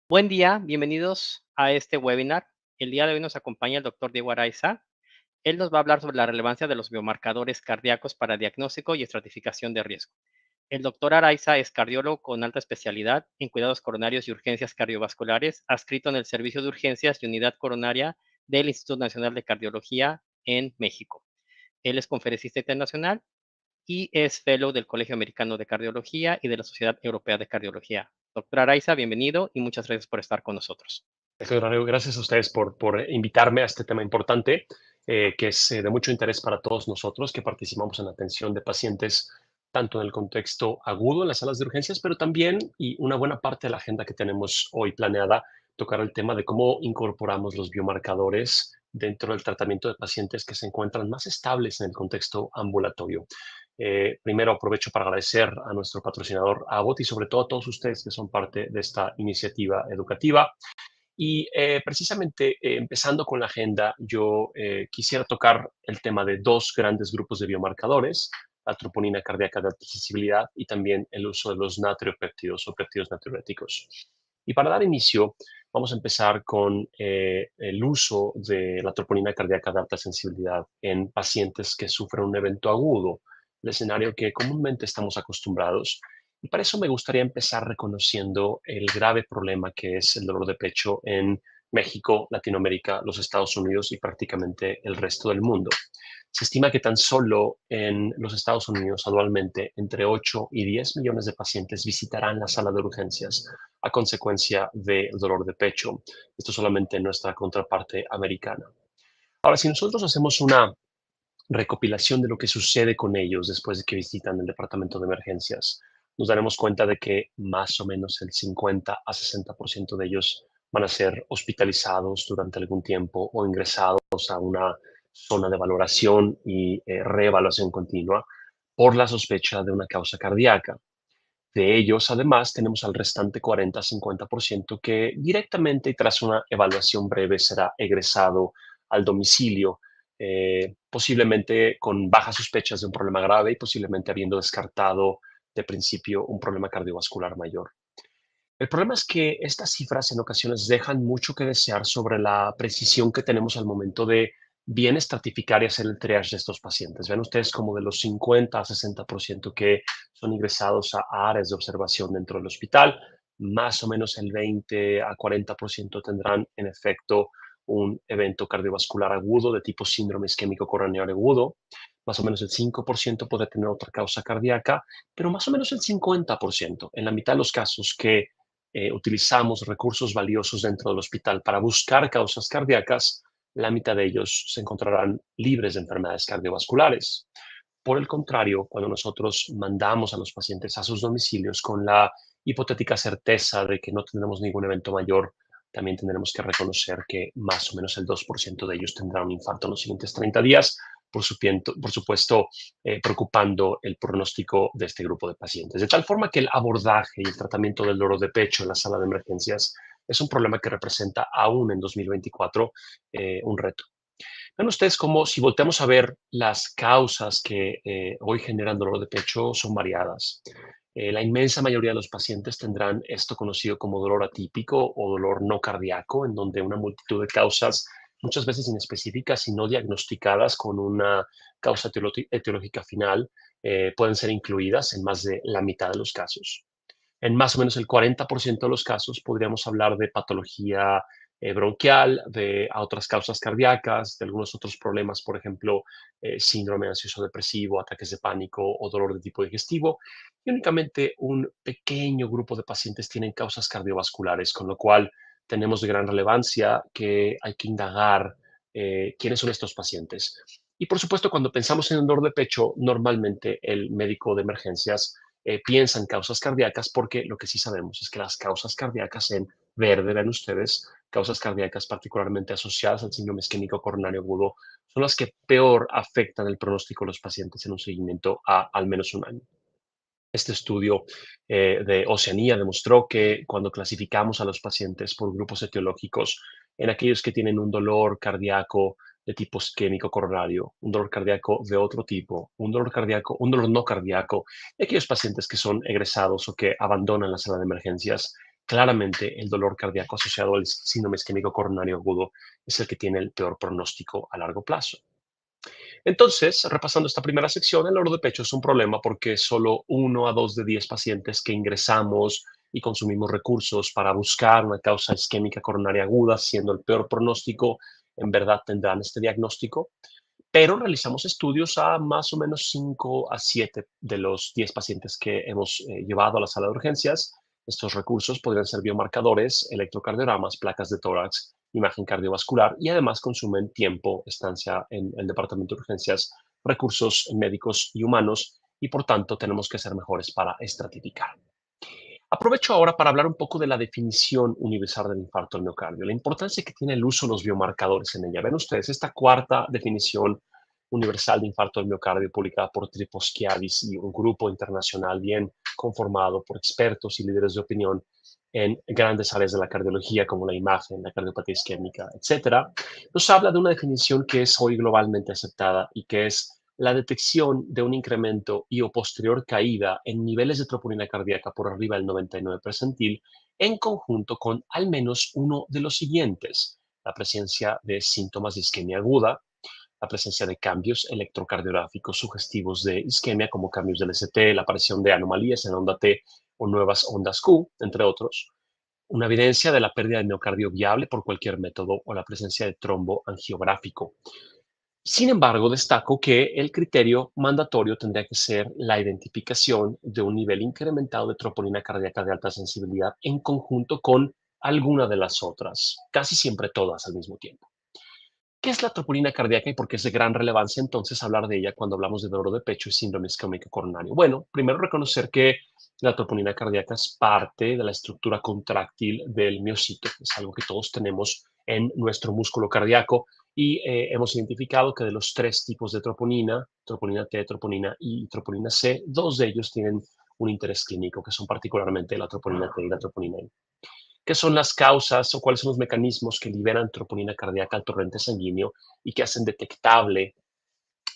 Buen día, bienvenidos a este webinar. El día de hoy nos acompaña el doctor Diego Araiza. Él nos va a hablar sobre la relevancia de los biomarcadores cardíacos para diagnóstico y estratificación de riesgo. El doctor Araiza es cardiólogo con alta especialidad en cuidados coronarios y urgencias cardiovasculares, adscrito en el Servicio de Urgencias y Unidad Coronaria del Instituto Nacional de Cardiología en México. Él es conferencista internacional y es fellow del Colegio Americano de Cardiología y de la Sociedad Europea de Cardiología. Doctor Araiza, bienvenido y muchas gracias por estar con nosotros. Gracias a ustedes por invitarme a este tema importante, que es de mucho interés para todos nosotros que participamos en la atención de pacientes, tanto en el contexto agudo en las salas de urgencias, pero también, y una buena parte de la agenda que tenemos hoy planeada, tocar el tema de cómo incorporamos los biomarcadores dentro del tratamiento de pacientes que se encuentran más estables en el contexto ambulatorio. Primero aprovecho para agradecer a nuestro patrocinador Abbott y sobre todo a todos ustedes que son parte de esta iniciativa educativa. Y precisamente empezando con la agenda, yo quisiera tocar el tema de dos grandes grupos de biomarcadores, la troponina cardíaca de alta sensibilidad y también el uso de los natriopéptidos o péptidos natriuréticos. Y para dar inicio, vamos a empezar con el uso de la troponina cardíaca de alta sensibilidad en pacientes que sufren un evento agudo, el escenario que comúnmente estamos acostumbrados. Y para eso me gustaría empezar reconociendo el grave problema que es el dolor de pecho en México, Latinoamérica, los Estados Unidos y prácticamente el resto del mundo. Se estima que tan solo en los Estados Unidos anualmente entre 8 y 10 millones de pacientes visitarán la sala de urgencias a consecuencia del dolor de pecho. Esto solamente en nuestra contraparte americana. Ahora, si nosotros hacemos una recopilación de lo que sucede con ellos después de que visitan el departamento de emergencias, nos daremos cuenta de que más o menos el 50 a 60% de ellos van a ser hospitalizados durante algún tiempo o ingresados a una zona de valoración y reevaluación continua por la sospecha de una causa cardíaca. De ellos, además, tenemos al restante 40-50% que directamente y tras una evaluación breve será egresado al domicilio, posiblemente con bajas sospechas de un problema grave y posiblemente habiendo descartado de principio un problema cardiovascular mayor. El problema es que estas cifras en ocasiones dejan mucho que desear sobre la precisión que tenemos al momento de bien estratificar y hacer el triage de estos pacientes. Ven ustedes como de los 50 a 60% que son ingresados a áreas de observación dentro del hospital, más o menos el 20 a 40% tendrán en efecto un evento cardiovascular agudo de tipo síndrome isquémico coronario agudo, más o menos el 5% puede tener otra causa cardíaca, pero más o menos el 50% en la mitad de los casos que utilizamos recursos valiosos dentro del hospital para buscar causas cardíacas, la mitad de ellos se encontrarán libres de enfermedades cardiovasculares. Por el contrario, cuando nosotros mandamos a los pacientes a sus domicilios con la hipotética certeza de que no tendremos ningún evento mayor, también tendremos que reconocer que más o menos el 2% de ellos tendrá un infarto en los siguientes 30 días, por supuesto, preocupando el pronóstico de este grupo de pacientes. De tal forma que el abordaje y el tratamiento del dolor de pecho en la sala de emergencias es un problema que representa aún en 2024 un reto. Ven ustedes cómo si volteamos a ver las causas que hoy generan dolor de pecho son variadas. La inmensa mayoría de los pacientes tendrán esto conocido como dolor atípico o dolor no cardíaco, en donde una multitud de causas, muchas veces inespecíficas y no diagnosticadas con una causa etiológica final, pueden ser incluidas en más de la mitad de los casos. En más o menos el 40% de los casos podríamos hablar de patología bronquial, de otras causas cardíacas, de algunos otros problemas, por ejemplo, síndrome ansioso depresivo, ataques de pánico o dolor de tipo digestivo. Y únicamente un pequeño grupo de pacientes tienen causas cardiovasculares, con lo cual tenemos de gran relevancia que hay que indagar quiénes son estos pacientes. Y por supuesto, cuando pensamos en un dolor de pecho, normalmente el médico de emergencias piensa en causas cardíacas porque lo que sí sabemos es que las causas cardíacas en verde, ven ustedes, causas cardíacas particularmente asociadas al síndrome isquémico coronario agudo, son las que peor afectan el pronóstico de los pacientes en un seguimiento a al menos un año. Este estudio de Oceanía demostró que cuando clasificamos a los pacientes por grupos etiológicos, en aquellos que tienen un dolor cardíaco de tipo isquémico coronario, un dolor cardíaco de otro tipo, un dolor cardíaco, un dolor no cardíaco, y aquellos pacientes que son egresados o que abandonan la sala de emergencias, claramente el dolor cardíaco asociado al síndrome isquémico coronario agudo es el que tiene el peor pronóstico a largo plazo. Entonces, repasando esta primera sección, el dolor de pecho es un problema porque solo 1 a 2 de 10 pacientes que ingresamos y consumimos recursos para buscar una causa isquémica coronaria aguda, siendo el peor pronóstico, en verdad tendrán este diagnóstico. Pero realizamos estudios a más o menos 5 a 7 de los 10 pacientes que hemos llevado a la sala de urgencias. Estos recursos podrían ser biomarcadores, electrocardiogramas, placas de tórax, imagen cardiovascular y además consumen tiempo, estancia en el departamento de urgencias, recursos médicos y humanos y por tanto tenemos que ser mejores para estratificar. Aprovecho ahora para hablar un poco de la definición universal del infarto del miocardio, la importancia que tiene el uso de los biomarcadores en ella. Ven ustedes, esta cuarta definición universal de infarto del miocardio publicada por Triposchiadis y un grupo internacional bien conformado por expertos y líderes de opinión en grandes áreas de la cardiología como la imagen, la cardiopatía isquémica, etcétera, nos habla de una definición que es hoy globalmente aceptada y que es la detección de un incremento y o posterior caída en niveles de troponina cardíaca por arriba del 99 percentil en conjunto con al menos uno de los siguientes: la presencia de síntomas de isquemia aguda, la presencia de cambios electrocardiográficos sugestivos de isquemia como cambios del ST, la aparición de anomalías en onda T o nuevas ondas Q, entre otros, una evidencia de la pérdida de miocardio viable por cualquier método o la presencia de trombo angiográfico. Sin embargo, destaco que el criterio mandatorio tendría que ser la identificación de un nivel incrementado de troponina cardíaca de alta sensibilidad en conjunto con alguna de las otras, casi siempre todas al mismo tiempo. ¿Qué es la troponina cardíaca y por qué es de gran relevancia entonces hablar de ella cuando hablamos de dolor de pecho y síndrome isquémico coronario? Bueno, primero reconocer que la troponina cardíaca es parte de la estructura contráctil del miocito, que es algo que todos tenemos en nuestro músculo cardíaco y hemos identificado que de los tres tipos de troponina, troponina T, troponina I y troponina C, dos de ellos tienen un interés clínico, que son particularmente la troponina T y la troponina I. ¿Qué son las causas o cuáles son los mecanismos que liberan troponina cardíaca al torrente sanguíneo y que hacen detectable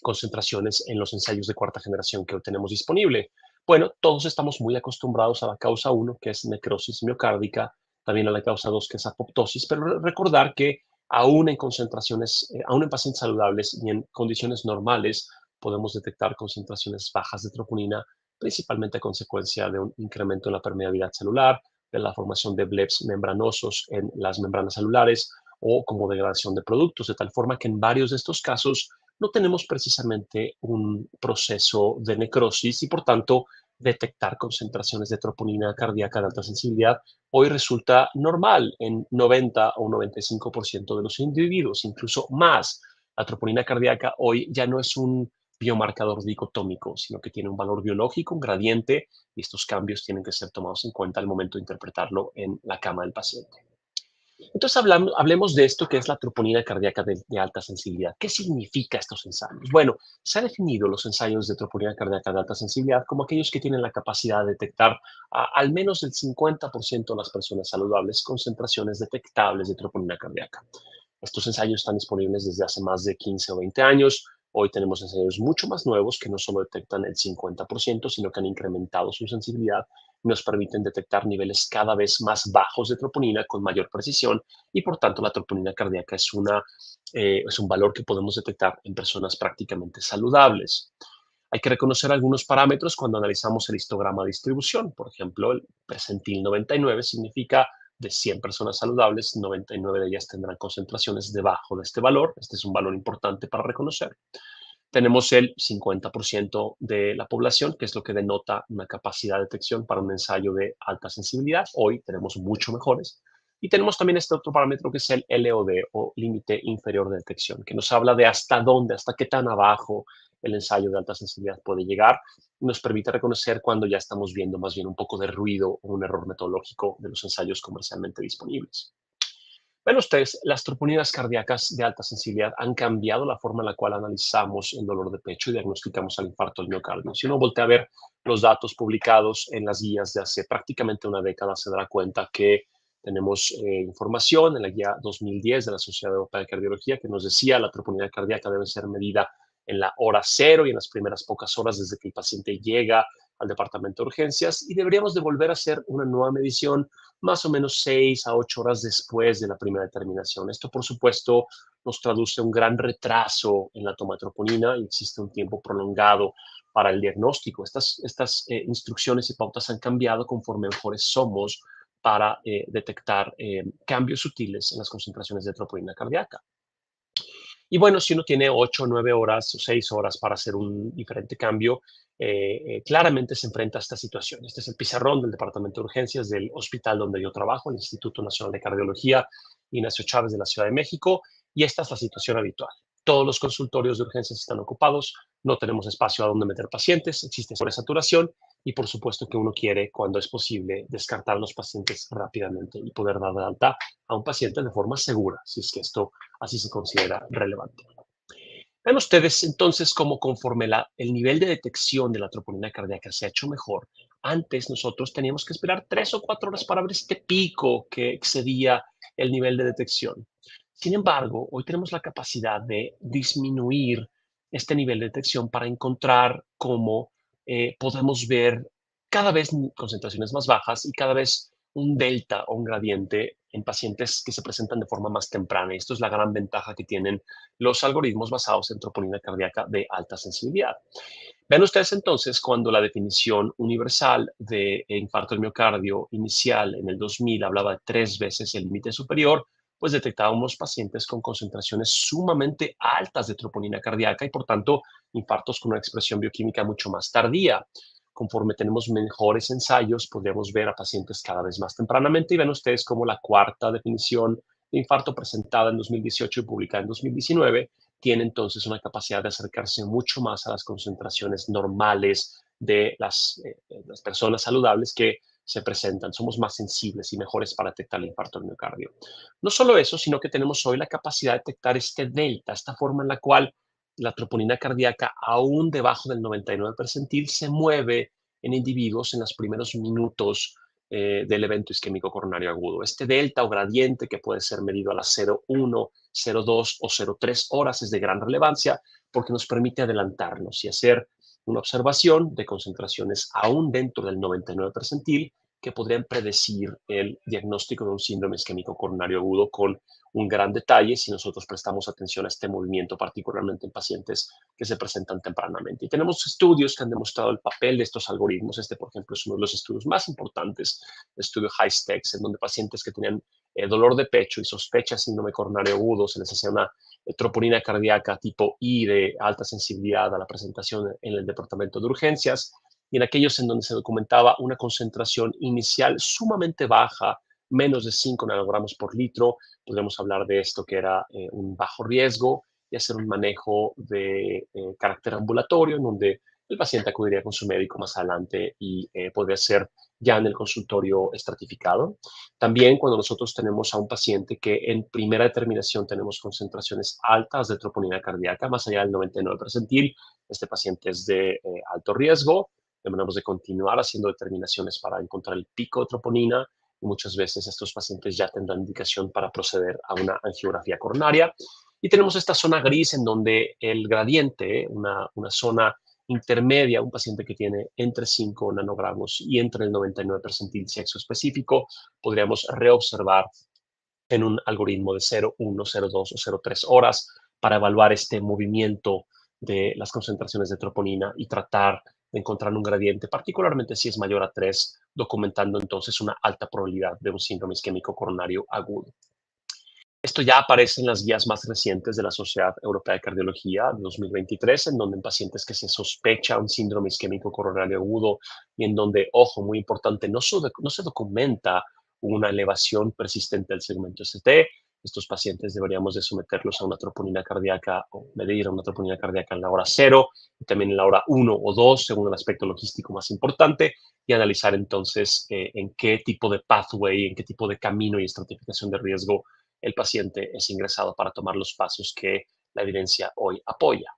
concentraciones en los ensayos de cuarta generación que hoy tenemos disponible? Bueno, todos estamos muy acostumbrados a la causa 1, que es necrosis miocárdica, también a la causa 2, que es apoptosis, pero recordar que aún en concentraciones, aún en pacientes saludables y en condiciones normales, podemos detectar concentraciones bajas de troponina, principalmente a consecuencia de un incremento en la permeabilidad celular, de la formación de blebs membranosos en las membranas celulares o como degradación de productos, de tal forma que en varios de estos casos no tenemos precisamente un proceso de necrosis y por tanto detectar concentraciones de troponina cardíaca de alta sensibilidad hoy resulta normal en 90 o 95% de los individuos, incluso más. La troponina cardíaca hoy ya no es un biomarcador dicotómico, sino que tiene un valor biológico, un gradiente, y estos cambios tienen que ser tomados en cuenta al momento de interpretarlo en la cama del paciente. Entonces hablemos de esto que es la troponina cardíaca de alta sensibilidad. ¿Qué significa estos ensayos? Bueno, se ha definido los ensayos de troponina cardíaca de alta sensibilidad como aquellos que tienen la capacidad de detectar al menos el 50% de las personas saludables concentraciones detectables de troponina cardíaca. Estos ensayos están disponibles desde hace más de 15 o 20 años. Hoy tenemos ensayos mucho más nuevos que no solo detectan el 50%, sino que han incrementado su sensibilidad y nos permiten detectar niveles cada vez más bajos de troponina con mayor precisión y por tanto la troponina cardíaca es un valor que podemos detectar en personas prácticamente saludables. Hay que reconocer algunos parámetros cuando analizamos el histograma de distribución. Por ejemplo, el percentil 99 significa de 100 personas saludables, 99 de ellas tendrán concentraciones debajo de este valor. Este es un valor importante para reconocer. Tenemos el 50% de la población, que es lo que denota una capacidad de detección para un ensayo de alta sensibilidad. Hoy tenemos mucho mejores. Y tenemos también este otro parámetro que es el LOD o límite inferior de detección, que nos habla de hasta dónde, hasta qué tan abajo el ensayo de alta sensibilidad puede llegar. Y nos permite reconocer cuando ya estamos viendo más bien un poco de ruido o un error metodológico de los ensayos comercialmente disponibles. Ven ustedes, las troponinas cardíacas de alta sensibilidad han cambiado la forma en la cual analizamos el dolor de pecho y diagnosticamos el infarto del miocardio. Si uno voltea a ver los datos publicados en las guías de hace prácticamente una década, se dará cuenta que tenemos información en la guía 2010 de la Sociedad Europea de Cardiología que nos decía la troponina cardíaca debe ser medida en la hora cero y en las primeras pocas horas desde que el paciente llega al departamento de urgencias y deberíamos de volver a hacer una nueva medición más o menos 6 a 8 horas después de la primera determinación. Esto, por supuesto, nos traduce un gran retraso en la toma de troponina y existe un tiempo prolongado para el diagnóstico. Estas instrucciones y pautas han cambiado conforme mejores somos para detectar cambios sutiles en las concentraciones de troponina cardíaca. Y bueno, si uno tiene 8, 9 horas o 6 horas para hacer un diferente cambio, claramente se enfrenta a esta situación. Este es el pizarrón del Departamento de Urgencias del hospital donde yo trabajo, el Instituto Nacional de Cardiología Ignacio Chávez de la Ciudad de México, y esta es la situación habitual. Todos los consultorios de urgencias están ocupados, no tenemos espacio a donde meter pacientes, existe sobresaturación y por supuesto que uno quiere, cuando es posible, descartar a los pacientes rápidamente y poder dar de alta a un paciente de forma segura, si es que esto así se considera relevante. Vean ustedes entonces cómo conforme el nivel de detección de la troponina cardíaca se ha hecho mejor. Antes nosotros teníamos que esperar 3 o 4 horas para ver este pico que excedía el nivel de detección. Sin embargo, hoy tenemos la capacidad de disminuir este nivel de detección para encontrar cómo podemos ver cada vez concentraciones más bajas y cada vez un delta o un gradiente en pacientes que se presentan de forma más temprana. Y esto es la gran ventaja que tienen los algoritmos basados en troponina cardíaca de alta sensibilidad. Vean ustedes entonces cuando la definición universal de infarto del miocardio inicial en el 2000 hablaba de 3 veces el límite superior, pues detectábamos pacientes con concentraciones sumamente altas de troponina cardíaca y por tanto infartos con una expresión bioquímica mucho más tardía. Conforme tenemos mejores ensayos, podríamos ver a pacientes cada vez más tempranamente y ven ustedes como la cuarta definición de infarto presentada en 2018 y publicada en 2019 tiene entonces una capacidad de acercarse mucho más a las concentraciones normales de las personas saludables que se presentan. Somos más sensibles y mejores para detectar el infarto del miocardio. No solo eso, sino que tenemos hoy la capacidad de detectar este delta, esta forma en la cual la troponina cardíaca, aún debajo del 99 percentil, se mueve en individuos en los primeros minutos del evento isquémico coronario agudo. Este delta o gradiente que puede ser medido a las 0,1, 0,2 o 0,3 horas es de gran relevancia porque nos permite adelantarnos y hacer una observación de concentraciones aún dentro del 99 percentil que podrían predecir el diagnóstico de un síndrome isquémico coronario agudo con un gran detalle si nosotros prestamos atención a este movimiento, particularmente en pacientes que se presentan tempranamente. Y tenemos estudios que han demostrado el papel de estos algoritmos. Este, por ejemplo, es uno de los estudios más importantes, el estudio HISTEX, en donde pacientes que tenían dolor de pecho y sospecha de síndrome coronario agudo, se les hacía una troponina cardíaca tipo I de alta sensibilidad a la presentación en el departamento de urgencias, y en aquellos en donde se documentaba una concentración inicial sumamente baja, menos de 5 nanogramos por litro, podríamos hablar de esto que era un bajo riesgo y hacer un manejo de carácter ambulatorio en donde el paciente acudiría con su médico más adelante y podría ser ya en el consultorio estratificado. También cuando nosotros tenemos a un paciente que en primera determinación tenemos concentraciones altas de troponina cardíaca, más allá del 99 percentil, este paciente es de alto riesgo, debemos de continuar haciendo determinaciones para encontrar el pico de troponina y muchas veces estos pacientes ya tendrán indicación para proceder a una angiografía coronaria. Y tenemos esta zona gris en donde el gradiente, una zona intermedia, un paciente que tiene entre 5 nanogramos y entre el 99 percentil sexo específico, podríamos reobservar en un algoritmo de 0, 1, 0, 2 o 0, 3 horas para evaluar este movimiento de las concentraciones de troponina y tratar de encontrar un gradiente, particularmente si es mayor a 3, documentando entonces una alta probabilidad de un síndrome isquémico coronario agudo. Esto ya aparece en las guías más recientes de la Sociedad Europea de Cardiología de 2023, en donde en pacientes que se sospecha un síndrome isquémico coronario agudo y en donde, ojo, muy importante, no se documenta una elevación persistente del segmento ST, estos pacientes deberíamos de someterlos a una troponina cardíaca o medir una troponina cardíaca en la hora 0 y también en la hora 1 o 2, según el aspecto logístico más importante, y analizar entonces en qué tipo de pathway, en qué tipo de camino y estratificación de riesgo el paciente es ingresado para tomar los pasos que la evidencia hoy apoya.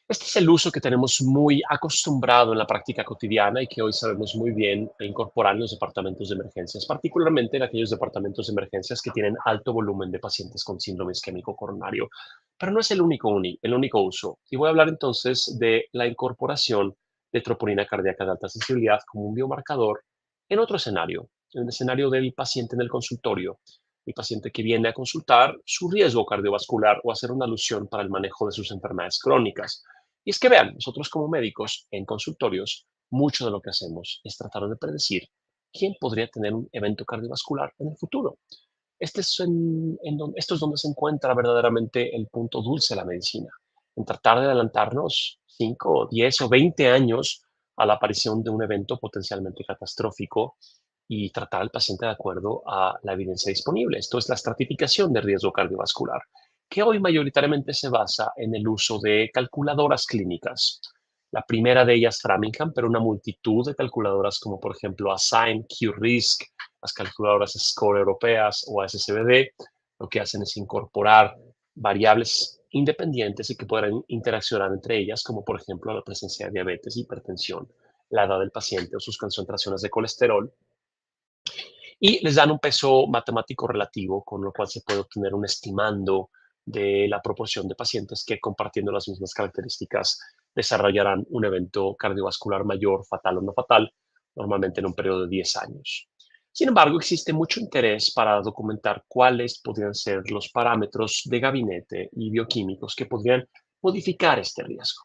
Este es el uso que tenemos muy acostumbrado en la práctica cotidiana y que hoy sabemos muy bien incorporar en los departamentos de emergencias, particularmente en aquellos departamentos de emergencias que tienen alto volumen de pacientes con síndrome isquémico coronario. Pero no es el único uso. Y voy a hablar entonces de la incorporación de troponina cardíaca de alta sensibilidad como un biomarcador en otro escenario, en el escenario del paciente en el consultorio, el paciente que viene a consultar su riesgo cardiovascular o hacer una alusión para el manejo de sus enfermedades crónicas. Y es que vean, nosotros como médicos en consultorios, mucho de lo que hacemos es tratar de predecir quién podría tener un evento cardiovascular en el futuro. Esto es donde se encuentra verdaderamente el punto dulce de la medicina, en tratar de adelantarnos 5, 10 o 20 años a la aparición de un evento potencialmente catastrófico y tratar al paciente de acuerdo a la evidencia disponible. Esto es la estratificación de riesgo cardiovascular, que hoy mayoritariamente se basa en el uso de calculadoras clínicas. La primera de ellas, Framingham, pero una multitud de calculadoras como por ejemplo Assign, QRisk, las calculadoras Score europeas o ASCBD, lo que hacen es incorporar variables independientes y que puedan interaccionar entre ellas, como por ejemplo la presencia de diabetes, hipertensión, la edad del paciente o sus concentraciones de colesterol, y les dan un peso matemático relativo, con lo cual se puede obtener un estimando de la proporción de pacientes que, compartiendo las mismas características, desarrollarán un evento cardiovascular mayor, fatal o no fatal, normalmente en un periodo de 10 años. Sin embargo, existe mucho interés para documentar cuáles podrían ser los parámetros de gabinete y bioquímicos que podrían modificar este riesgo.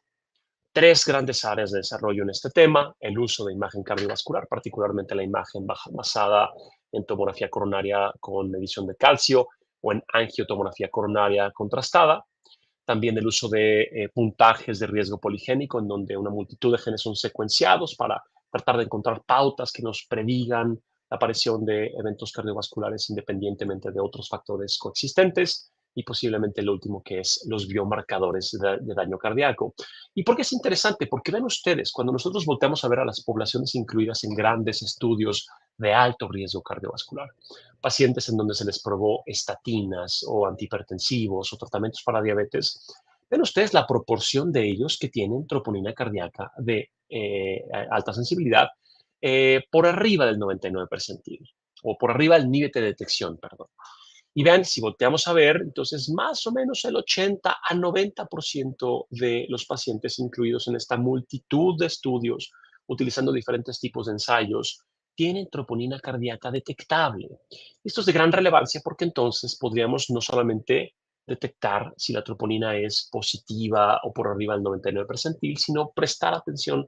Tres grandes áreas de desarrollo en este tema: el uso de imagen cardiovascular, particularmente la imagen basada en tomografía coronaria con medición de calcio o en angiotomografía coronaria contrastada. También el uso de puntajes de riesgo poligénico, en donde una multitud de genes son secuenciados para tratar de encontrar pautas que nos predigan la aparición de eventos cardiovasculares independientemente de otros factores coexistentes. Y posiblemente el último, que es los biomarcadores de daño cardíaco. ¿Y por qué es interesante? Porque ven ustedes, cuando nosotros volteamos a ver a las poblaciones incluidas en grandes estudios de alto riesgo cardiovascular, pacientes en donde se les probó estatinas o antihipertensivos o tratamientos para diabetes, ven ustedes la proporción de ellos que tienen troponina cardíaca de alta sensibilidad por arriba del 99 percentil, o por arriba del nivel de detección, perdón. Y vean, si volteamos a ver, entonces más o menos el 80 a 90% de los pacientes incluidos en esta multitud de estudios, utilizando diferentes tipos de ensayos, tienen troponina cardíaca detectable. Esto es de gran relevancia porque entonces podríamos no solamente detectar si la troponina es positiva o por arriba del 99 percentil, sino prestar atención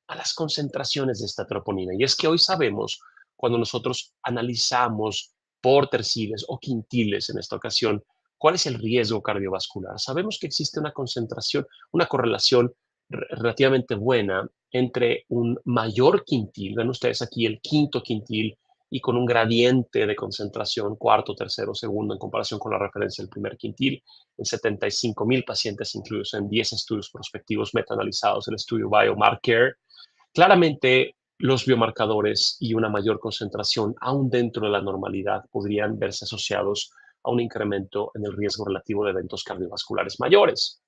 a las concentraciones de esta troponina. Y es que hoy sabemos, cuando nosotros analizamos por terciles o quintiles en esta ocasión, ¿cuál es el riesgo cardiovascular? Sabemos que existe una concentración, una correlación relativamente buena entre un mayor quintil, ven ustedes aquí el quinto quintil, y con un gradiente de concentración cuarto, tercero, segundo, en comparación con la referencia del primer quintil, en 75,000 pacientes incluidos en 10 estudios prospectivos metaanalizados, el estudio Biomarker. Claramente, los biomarcadores y una mayor concentración, aún dentro de la normalidad, podrían verse asociados a un incremento en el riesgo relativo de eventos cardiovasculares mayores.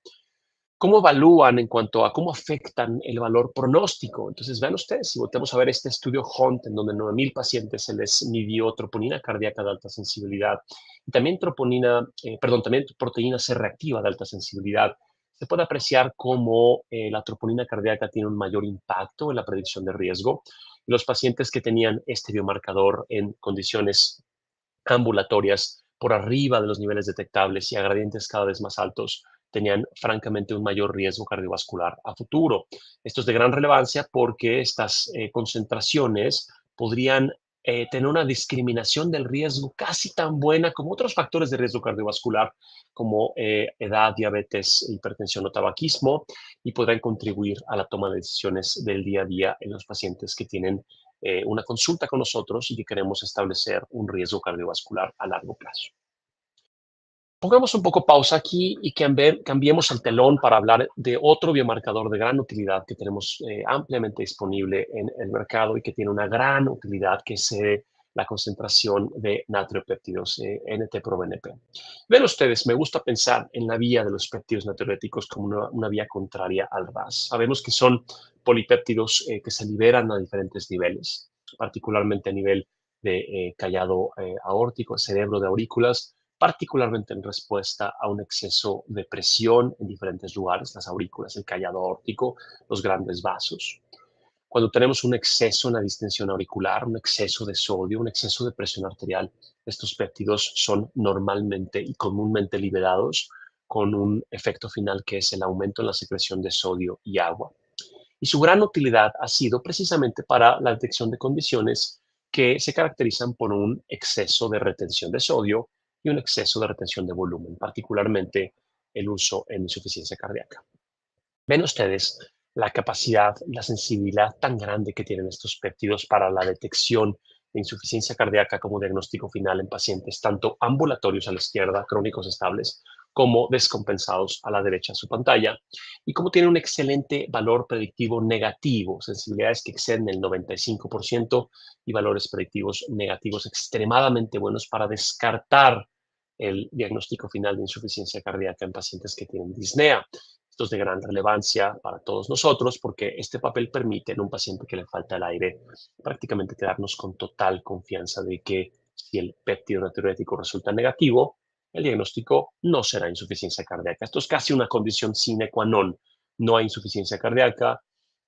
¿Cómo evalúan en cuanto a cómo afectan el valor pronóstico? Entonces, vean ustedes, si volvemos a ver este estudio Hunt, en donde 9,000 pacientes se les midió troponina cardíaca de alta sensibilidad y también también proteína C reactiva de alta sensibilidad, se puede apreciar cómo la troponina cardíaca tiene un mayor impacto en la predicción de riesgo. Los pacientes que tenían este biomarcador en condiciones ambulatorias por arriba de los niveles detectables y a gradientes cada vez más altos, tenían francamente un mayor riesgo cardiovascular a futuro. Esto es de gran relevancia porque estas concentraciones podrían tener una discriminación del riesgo casi tan buena como otros factores de riesgo cardiovascular, como edad, diabetes, hipertensión o tabaquismo, y podrán contribuir a la toma de decisiones del día a día en los pacientes que tienen una consulta con nosotros y que queremos establecer un riesgo cardiovascular a largo plazo. Pongamos un poco pausa aquí y cambiemos el telón para hablar de otro biomarcador de gran utilidad que tenemos ampliamente disponible en el mercado y que tiene una gran utilidad, que es la concentración de natriopéptidos, NT-proBNP. Ven ustedes, me gusta pensar en la vía de los péptidos natriuréticos como una vía contraria al RAS. Sabemos que son polipéptidos que se liberan a diferentes niveles, particularmente a nivel de callado aórtico, cerebro de aurículas, particularmente en respuesta a un exceso de presión en diferentes lugares, las aurículas, el callado aórtico, los grandes vasos. Cuando tenemos un exceso en la distensión auricular, un exceso de sodio, un exceso de presión arterial, estos péptidos son normalmente y comúnmente liberados con un efecto final que es el aumento en la secreción de sodio y agua. Y su gran utilidad ha sido precisamente para la detección de condiciones que se caracterizan por un exceso de retención de sodio y un exceso de retención de volumen, particularmente el uso en insuficiencia cardíaca. Ven ustedes la capacidad, la sensibilidad tan grande que tienen estos péptidos para la detección de insuficiencia cardíaca como diagnóstico final en pacientes tanto ambulatorios a la izquierda, crónicos estables, como descompensados a la derecha de su pantalla, y como tiene un excelente valor predictivo negativo, sensibilidades que exceden el 95% y valores predictivos negativos extremadamente buenos para descartar el diagnóstico final de insuficiencia cardíaca en pacientes que tienen disnea. Esto es de gran relevancia para todos nosotros porque este papel permite en un paciente que le falta el aire prácticamente quedarnos con total confianza de que si el péptido natriurético resulta negativo, el diagnóstico no será insuficiencia cardíaca. Esto es casi una condición sine qua non. No hay insuficiencia cardíaca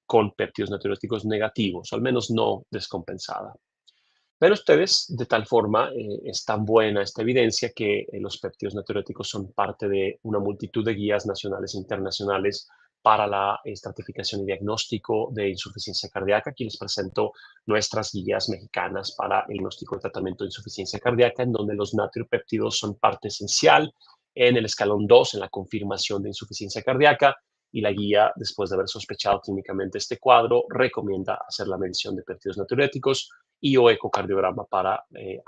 con péptidos natriuréticos negativos, o al menos no descompensada. Ven ustedes, de tal forma, es tan buena esta evidencia que los péptidos natriuréticos son parte de una multitud de guías nacionales e internacionales para la estratificación y diagnóstico de insuficiencia cardíaca. Aquí les presento nuestras guías mexicanas para el diagnóstico y tratamiento de insuficiencia cardíaca, en donde los natriopéptidos son parte esencial en el escalón 2, en la confirmación de insuficiencia cardíaca, y la guía, después de haber sospechado clínicamente este cuadro, recomienda hacer la medición de péptidos natriuréticos y o ecocardiograma para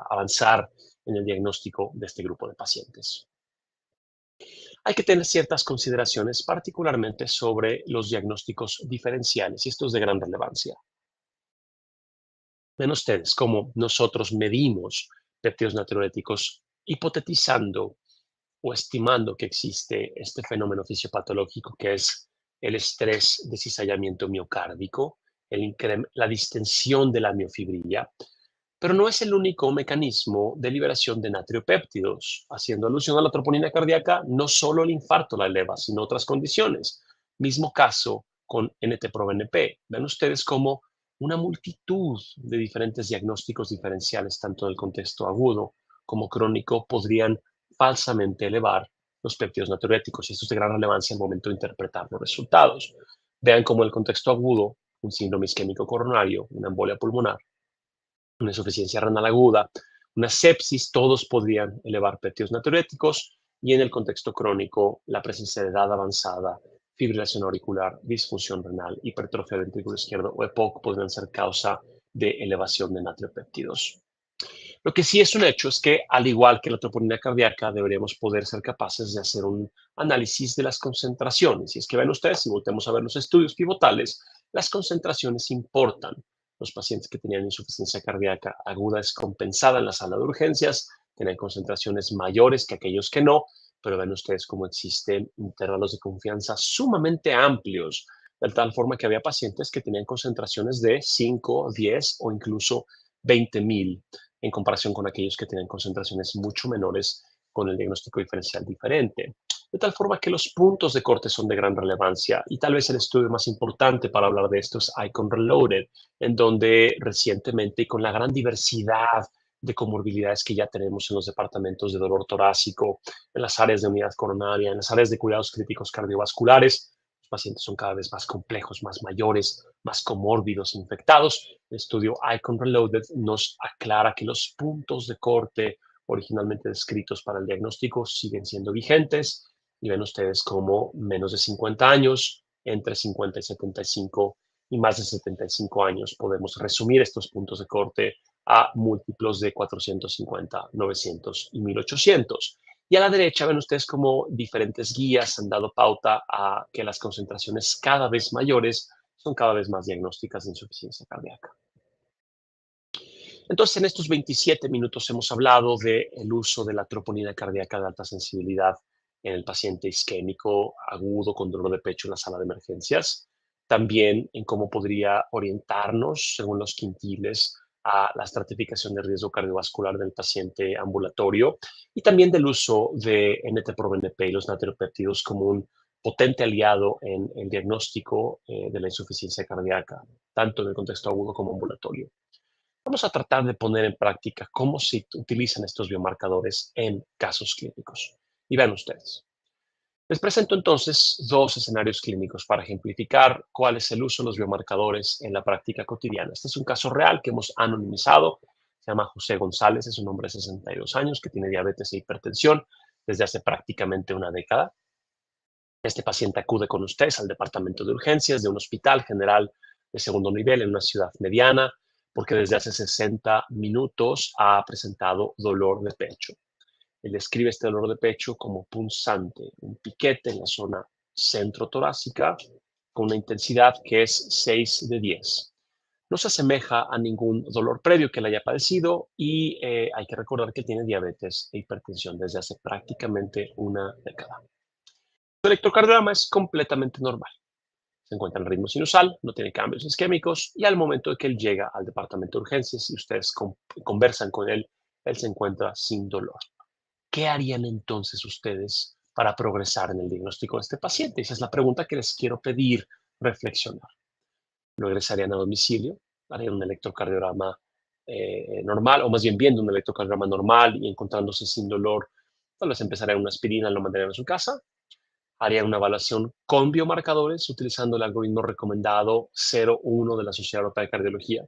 avanzar en el diagnóstico de este grupo de pacientes. Hay que tener ciertas consideraciones, particularmente sobre los diagnósticos diferenciales, y esto es de gran relevancia. Ven ustedes cómo nosotros medimos péptidos natriuréticos hipotetizando o estimando que existe este fenómeno fisiopatológico que es el estrés de cizallamiento miocárdico, la distensión de la miofibrila, pero no es el único mecanismo de liberación de natriopéptidos. Haciendo alusión a la troponina cardíaca, no solo el infarto la eleva, sino otras condiciones. Mismo caso con NT-proBNP. Ven ustedes cómo una multitud de diferentes diagnósticos diferenciales, tanto en el contexto agudo como crónico, podrían falsamente elevar los péptidos natriuréticos. Y esto es de gran relevancia al momento de interpretar los resultados. Vean cómo en el contexto agudo, un síndrome isquémico coronario, una embolia pulmonar, una insuficiencia renal aguda, una sepsis, todos podrían elevar péptidos natriuréticos, y en el contexto crónico, la presencia de edad avanzada, fibrilación auricular, disfunción renal, hipertrofia del ventrículo izquierdo o EPOC podrían ser causa de elevación de natriopéptidos. Lo que sí es un hecho es que, al igual que la troponina cardíaca, deberíamos poder ser capaces de hacer un análisis de las concentraciones. Y es que ven ustedes, si volvemos a ver los estudios pivotales, las concentraciones importan. Los pacientes que tenían insuficiencia cardíaca aguda descompensada en la sala de urgencias tenían concentraciones mayores que aquellos que no, pero ven ustedes cómo existen intervalos de confianza sumamente amplios, de tal forma que había pacientes que tenían concentraciones de 5, 10 o incluso 20,000 en comparación con aquellos que tenían concentraciones mucho menores con el diagnóstico diferencial diferente. De tal forma que los puntos de corte son de gran relevancia, y tal vez el estudio más importante para hablar de esto es ICON Reloaded, en donde recientemente y con la gran diversidad de comorbilidades que ya tenemos en los departamentos de dolor torácico, en las áreas de unidad coronaria, en las áreas de cuidados críticos cardiovasculares, los pacientes son cada vez más complejos, más mayores, más comórbidos, infectados. El estudio ICON Reloaded nos aclara que los puntos de corte originalmente descritos para el diagnóstico siguen siendo vigentes, y ven ustedes como menos de 50 años, entre 50 y 75 y más de 75 años, podemos resumir estos puntos de corte a múltiplos de 450, 900 y 1800. Y a la derecha ven ustedes como diferentes guías han dado pauta a que las concentraciones cada vez mayores son cada vez más diagnósticas de insuficiencia cardíaca. Entonces, en estos 27 minutos hemos hablado del uso de la troponina cardíaca de alta sensibilidad en el paciente isquémico agudo con dolor de pecho en la sala de emergencias. También en cómo podría orientarnos, según los quintiles, a la estratificación de riesgo cardiovascular del paciente ambulatorio. Y también del uso de NT-proBNP y los natriopéptidos como un potente aliado en el diagnóstico de la insuficiencia cardíaca, tanto en el contexto agudo como ambulatorio. Vamos a tratar de poner en práctica cómo se utilizan estos biomarcadores en casos clínicos. Y vean ustedes. Les presento entonces dos escenarios clínicos para ejemplificar cuál es el uso de los biomarcadores en la práctica cotidiana. Este es un caso real que hemos anonimizado. Se llama José González, es un hombre de 62 años que tiene diabetes e hipertensión desde hace prácticamente una década. Este paciente acude con ustedes al departamento de urgencias de un hospital general de segundo nivel en una ciudad mediana porque desde hace 60 minutos ha presentado dolor de pecho. Él describe este dolor de pecho como punzante, un piquete en la zona centrotorácica con una intensidad que es 6 de 10. No se asemeja a ningún dolor previo que él haya padecido y hay que recordar que tiene diabetes e hipertensión desde hace prácticamente una década. Su electrocardiograma es completamente normal. Se encuentra en ritmo sinusal, no tiene cambios isquémicos y al momento de que él llega al departamento de urgencias y ustedes conversan con él, él se encuentra sin dolor. ¿Qué harían entonces ustedes para progresar en el diagnóstico de este paciente? Esa es la pregunta que les quiero pedir reflexionar. ¿Lo ingresarían a domicilio? ¿Harían un electrocardiograma normal? O más bien viendo un electrocardiograma normal y encontrándose sin dolor, tal vez empezarían una aspirina y lo mandarían a su casa. Harían una evaluación con biomarcadores utilizando el algoritmo recomendado 0-1 de la Sociedad Europea de Cardiología.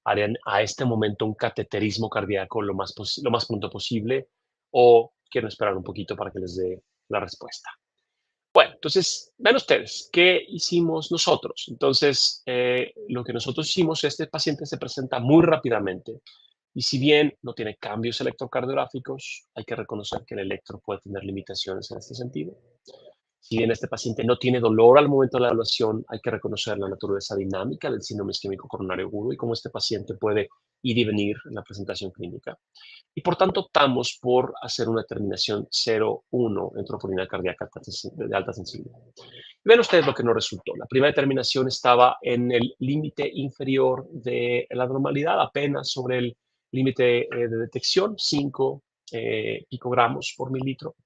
Harían a este momento un cateterismo cardíaco lo más pronto posible o quiero esperar un poquito para que les dé la respuesta. Bueno, entonces, vean ustedes, ¿qué hicimos nosotros? Entonces, lo que nosotros hicimos, este paciente se presenta muy rápidamente y si bien no tiene cambios electrocardiográficos, hay que reconocer que el electro puede tener limitaciones en este sentido. Si bien este paciente no tiene dolor al momento de la evaluación, hay que reconocer la naturaleza dinámica del síndrome isquémico coronario agudo y cómo este paciente puede ir y venir en la presentación clínica. Y por tanto optamos por hacer una determinación 0-1 en troponina cardíaca de alta sensibilidad. Ven ustedes lo que nos resultó. La primera determinación estaba en el límite inferior de la normalidad, apenas sobre el límite de detección, 5 picogramos por mililitro.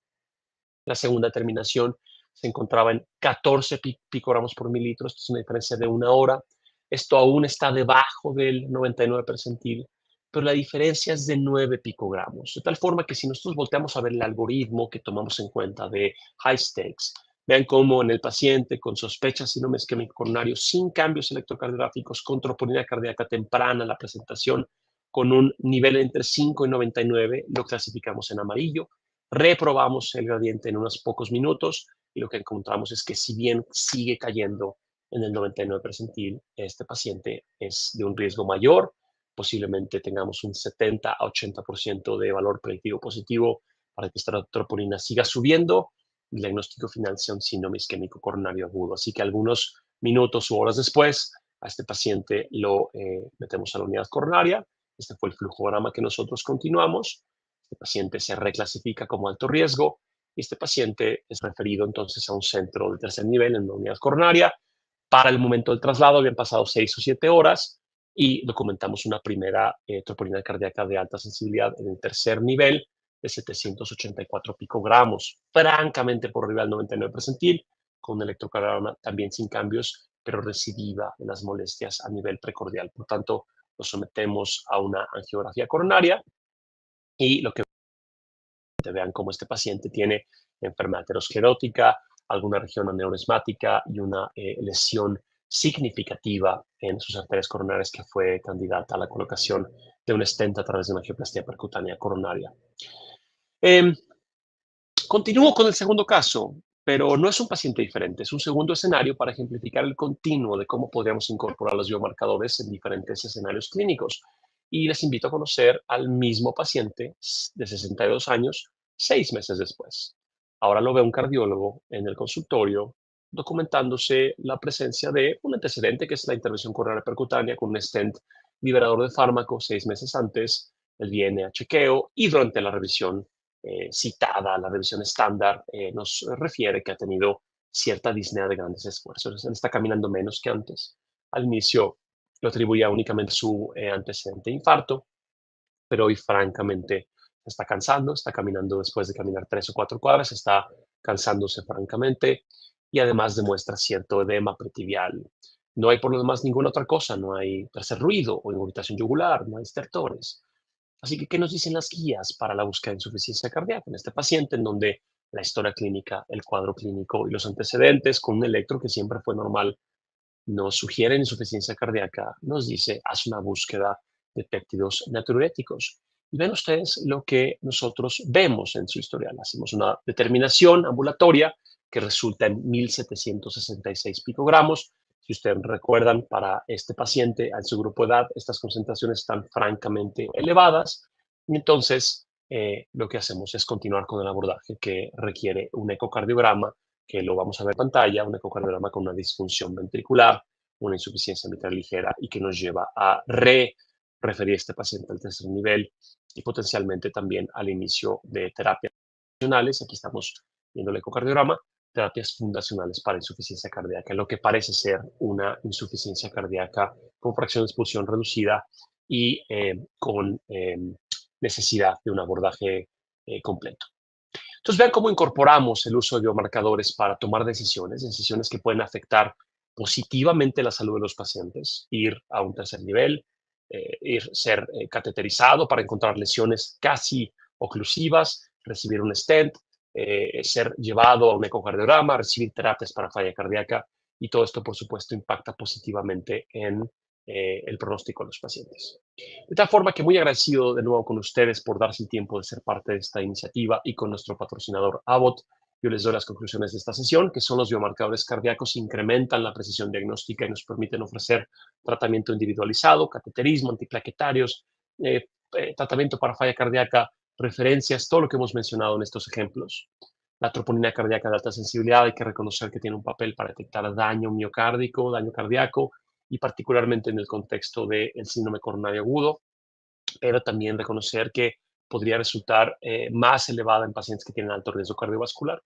La segunda determinación se encontraba en 14 picogramos por mililitro, esto es una diferencia de una hora. Esto aún está debajo del 99 percentil, pero la diferencia es de 9 picogramos. De tal forma que si nosotros volteamos a ver el algoritmo que tomamos en cuenta de high stakes, vean cómo en el paciente con sospecha de síndrome isquémico coronario, sin cambios electrocardiográficos, con troponina cardíaca temprana, la presentación con un nivel entre 5 y 99, lo clasificamos en amarillo. Reprobamos el gradiente en unos pocos minutos y lo que encontramos es que si bien sigue cayendo en el 99 percentil, este paciente es de un riesgo mayor, posiblemente tengamos un 70 a 80% de valor predictivo positivo para que esta troponina siga subiendo. El diagnóstico final sea un síndrome isquémico coronario agudo. Así que algunos minutos u horas después, a este paciente lo metemos a la unidad coronaria. Este fue el flujograma que nosotros continuamos. Este paciente se reclasifica como alto riesgo y este paciente es referido entonces a un centro de tercer nivel en una unidad coronaria. Para el momento del traslado habían pasado 6 o 7 horas y documentamos una primera troponina cardíaca de alta sensibilidad en el tercer nivel de 784 picogramos, francamente por arriba del 99 percentil, con un electrocardiograma también sin cambios, pero recidiva de las molestias a nivel precordial. Por tanto, lo sometemos a una angiografía coronaria y lo que vean cómo este paciente tiene enfermedad aterosclerótica, alguna región aneurismática y una lesión significativa en sus arterias coronarias que fue candidata a la colocación de un stent a través de una angioplastia percutánea coronaria. Continúo con el segundo caso, pero no es un paciente diferente, es un segundo escenario para ejemplificar el continuo de cómo podríamos incorporar los biomarcadores en diferentes escenarios clínicos. Y les invito a conocer al mismo paciente de 62 años, 6 meses después. Ahora lo ve un cardiólogo en el consultorio documentándose la presencia de un antecedente que es la intervención coronaria percutánea con un stent liberador de fármaco 6 meses antes. Él viene a chequeo y durante la revisión citada, la revisión estándar, nos refiere que ha tenido cierta disnea de grandes esfuerzos. Él está caminando menos que antes. Al inicio lo atribuía únicamente a su antecedente de infarto, pero hoy francamente se está cansando, está caminando después de caminar 3 o 4 cuadras, está cansándose francamente y además demuestra cierto edema pretibial. No hay por lo demás ninguna otra cosa, no hay tercer ruido o irritación yugular, no hay estertores. Así que, ¿qué nos dicen las guías para la búsqueda de insuficiencia cardíaca en este paciente, en donde la historia clínica, el cuadro clínico y los antecedentes con un electro que siempre fue normal nos sugieren insuficiencia cardíaca? Nos dice, haz una búsqueda de péptidos natriuréticos. Y ven ustedes lo que nosotros vemos en su historial. Hacemos una determinación ambulatoria que resulta en 1.766 picogramos. Si ustedes recuerdan, para este paciente, en su grupo de edad, estas concentraciones están francamente elevadas. Y entonces, lo que hacemos es continuar con el abordaje que requiere un ecocardiograma, que lo vamos a ver en pantalla, un ecocardiograma con una disfunción ventricular, una insuficiencia mitral ligera y que nos lleva a referir a este paciente al tercer nivel y potencialmente también al inicio de terapias fundacionales. Aquí estamos viendo el ecocardiograma, terapias fundacionales para insuficiencia cardíaca, lo que parece ser una insuficiencia cardíaca con fracción de expulsión reducida y con necesidad de un abordaje completo. Entonces, vean cómo incorporamos el uso de biomarcadores para tomar decisiones que pueden afectar positivamente la salud de los pacientes, ir a un tercer nivel, ser cateterizado para encontrar lesiones casi oclusivas, recibir un stent, ser llevado a un ecocardiograma, recibir terapias para falla cardíaca, y todo esto, por supuesto, impacta positivamente en el pronóstico de los pacientes. De tal forma que muy agradecido de nuevo con ustedes por darse el tiempo de ser parte de esta iniciativa y con nuestro patrocinador Abbott. Yo les doy las conclusiones de esta sesión, que son los biomarcadores cardíacos incrementan la precisión diagnóstica y nos permiten ofrecer tratamiento individualizado, cateterismo, antiplaquetarios, tratamiento para falla cardíaca, referencias, todo lo que hemos mencionado en estos ejemplos. La troponina cardíaca de alta sensibilidad, hay que reconocer que tiene un papel para detectar daño miocárdico, daño cardíaco, y particularmente en el contexto del síndrome coronario agudo, pero también reconocer que podría resultar más elevada en pacientes que tienen alto riesgo cardiovascular.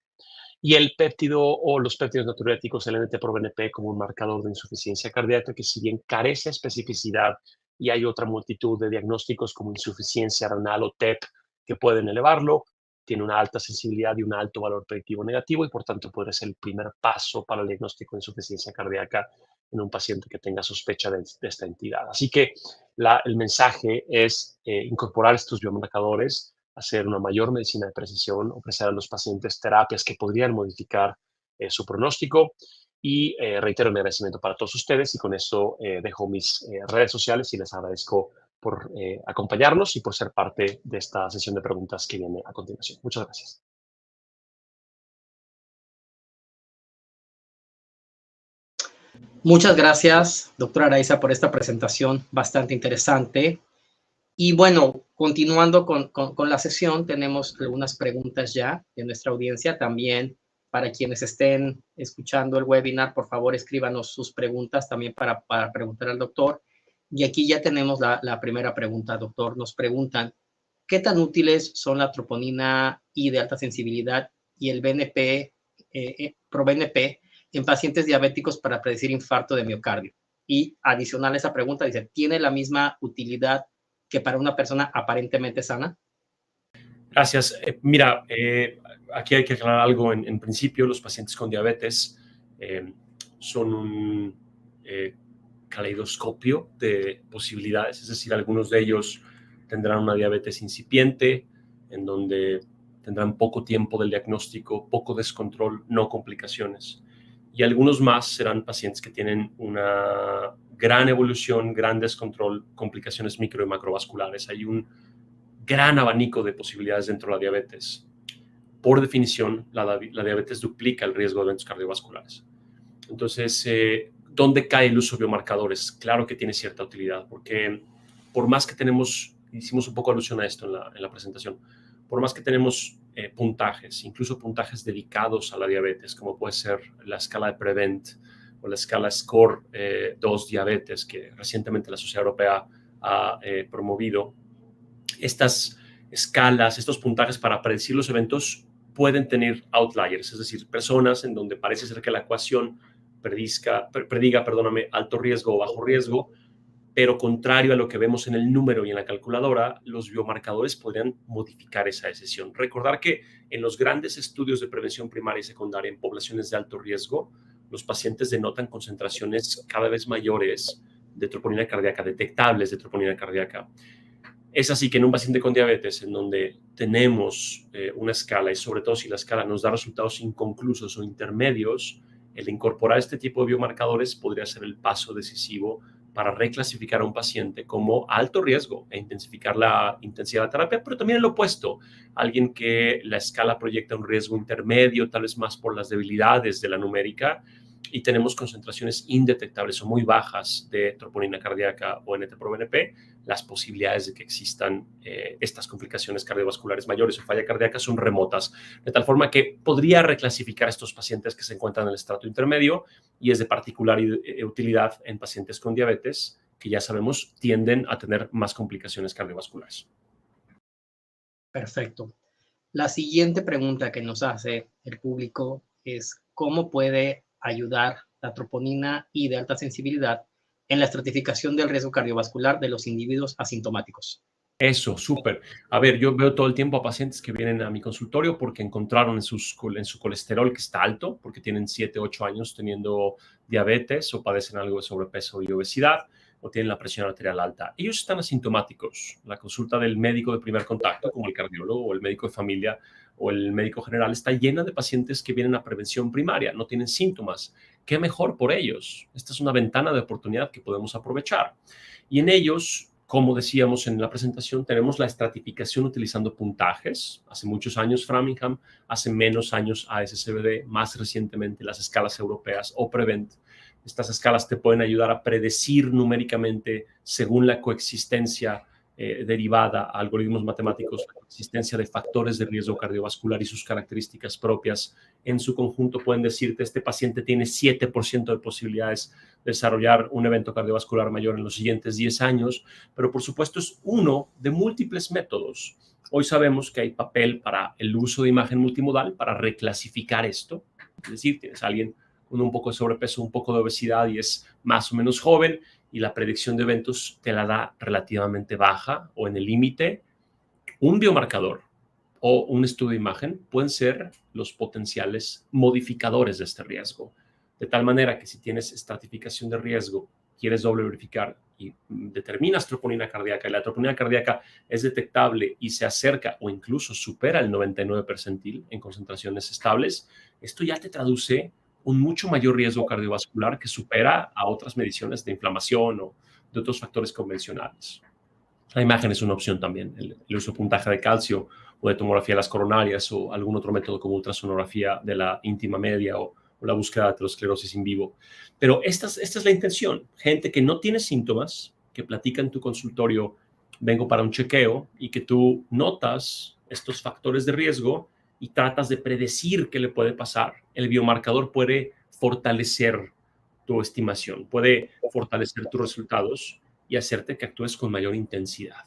Y el péptido o los péptidos natriuréticos, el NT-proBNP, como un marcador de insuficiencia cardíaca que, si bien carece de especificidad y hay otra multitud de diagnósticos como insuficiencia renal o TEP que pueden elevarlo, tiene una alta sensibilidad y un alto valor predictivo negativo y por tanto puede ser el primer paso para el diagnóstico de insuficiencia cardíaca en un paciente que tenga sospecha de esta entidad. Así que el mensaje es incorporar estos biomarcadores, hacer una mayor medicina de precisión, ofrecer a los pacientes terapias que podrían modificar su pronóstico. Y reitero mi agradecimiento para todos ustedes y con eso dejo mis redes sociales y les agradezco por acompañarnos y por ser parte de esta sesión de preguntas que viene a continuación. Muchas gracias. Muchas gracias, doctora Araiza, por esta presentación bastante interesante. Y bueno, continuando con la sesión, tenemos algunas preguntas ya de nuestra audiencia. También para quienes estén escuchando el webinar, por favor, escríbanos sus preguntas también para preguntar al doctor. Y aquí ya tenemos la primera pregunta, doctor. Nos preguntan, ¿qué tan útiles son la troponina I de alta sensibilidad y el BNP, proBNP, en pacientes diabéticos para predecir infarto de miocardio? Y adicional a esa pregunta, dice, ¿tiene la misma utilidad que para una persona aparentemente sana? Gracias. Mira, aquí hay que aclarar algo. En principio, los pacientes con diabetes son un caleidoscopio de posibilidades, es decir, algunos de ellos tendrán una diabetes incipiente, en donde tendrán poco tiempo del diagnóstico, poco descontrol, no complicaciones. Y algunos más serán pacientes que tienen una gran evolución, gran descontrol, complicaciones micro y macrovasculares. Hay un gran abanico de posibilidades dentro de la diabetes. Por definición, la diabetes duplica el riesgo de eventos cardiovasculares. Entonces, ¿dónde cae el uso de biomarcadores? Claro que tiene cierta utilidad, porque por más que tenemos, hicimos un poco alusión a esto en la presentación, por más que tenemos puntajes, incluso puntajes dedicados a la diabetes, como puede ser la escala de PREVENT o la escala SCORE 2 diabetes, que recientemente la Sociedad Europea ha promovido, estas escalas, estos puntajes para predecir los eventos pueden tener outliers, es decir, personas en donde parece ser que la ecuación prediga alto riesgo o bajo riesgo, pero contrario a lo que vemos en el número y en la calculadora, los biomarcadores podrían modificar esa decisión. Recordar que en los grandes estudios de prevención primaria y secundaria en poblaciones de alto riesgo, los pacientes denotan concentraciones cada vez mayores de troponina cardíaca, detectables de troponina cardíaca. Es así que en un paciente con diabetes, en donde tenemos una escala, y sobre todo si la escala nos da resultados inconclusos o intermedios, el incorporar este tipo de biomarcadores podría ser el paso decisivo para reclasificar a un paciente como alto riesgo e intensificar la intensidad de la terapia, pero también el opuesto, alguien que la escala proyecta un riesgo intermedio, tal vez más por las debilidades de la numérica, y tenemos concentraciones indetectables o muy bajas de troponina cardíaca o NT-proBNP, las posibilidades de que existan estas complicaciones cardiovasculares mayores o falla cardíaca son remotas, de tal forma que podría reclasificar a estos pacientes que se encuentran en el estrato intermedio y es de particular utilidad en pacientes con diabetes que ya sabemos tienden a tener más complicaciones cardiovasculares. Perfecto. La siguiente pregunta que nos hace el público es ¿cómo puede ayudar la troponina I de alta sensibilidad en la estratificación del riesgo cardiovascular de los individuos asintomáticos? Eso, súper. A ver, yo veo todo el tiempo a pacientes que vienen a mi consultorio porque encontraron en su colesterol que está alto, porque tienen 7, 8 años teniendo diabetes o padecen algo de sobrepeso y obesidad o tienen la presión arterial alta. Ellos están asintomáticos. La consulta del médico de primer contacto, como el cardiólogo o el médico de familia o el médico general, está llena de pacientes que vienen a prevención primaria, no tienen síntomas. ¿Qué mejor por ellos? Esta es una ventana de oportunidad que podemos aprovechar. Y en ellos, como decíamos en la presentación, tenemos la estratificación utilizando puntajes. Hace muchos años Framingham, hace menos años ASCVD, más recientemente las escalas europeas o Prevent. Estas escalas te pueden ayudar a predecir numéricamente, según la coexistencia derivada a algoritmos matemáticos, la coexistencia de factores de riesgo cardiovascular y sus características propias. En su conjunto pueden decirte, este paciente tiene 7% de posibilidades de desarrollar un evento cardiovascular mayor en los siguientes 10 años, pero por supuesto es uno de múltiples métodos. Hoy sabemos que hay papel para el uso de imagen multimodal para reclasificar esto. Es decir, tienes a alguien con un poco de sobrepeso, un poco de obesidad y es más o menos joven y la predicción de eventos te la da relativamente baja o en el límite. Un biomarcador o un estudio de imagen pueden ser los potenciales modificadores de este riesgo. De tal manera que si tienes estratificación de riesgo, quieres doble verificar y determinas troponina cardíaca y la troponina cardíaca es detectable y se acerca o incluso supera el 99 percentil en concentraciones estables, esto ya te traduce un mucho mayor riesgo cardiovascular que supera a otras mediciones de inflamación o de otros factores convencionales. La imagen es una opción también, el uso de puntaje de calcio o de tomografía de las coronarias o algún otro método como ultrasonografía de la íntima media o la búsqueda de aterosclerosis in vivo. Pero esta es la intención. Gente que no tiene síntomas, que platica en tu consultorio, vengo para un chequeo, y que tú notas estos factores de riesgo y tratas de predecir qué le puede pasar. El biomarcador puede fortalecer tu estimación, puede fortalecer tus resultados y hacerte que actúes con mayor intensidad.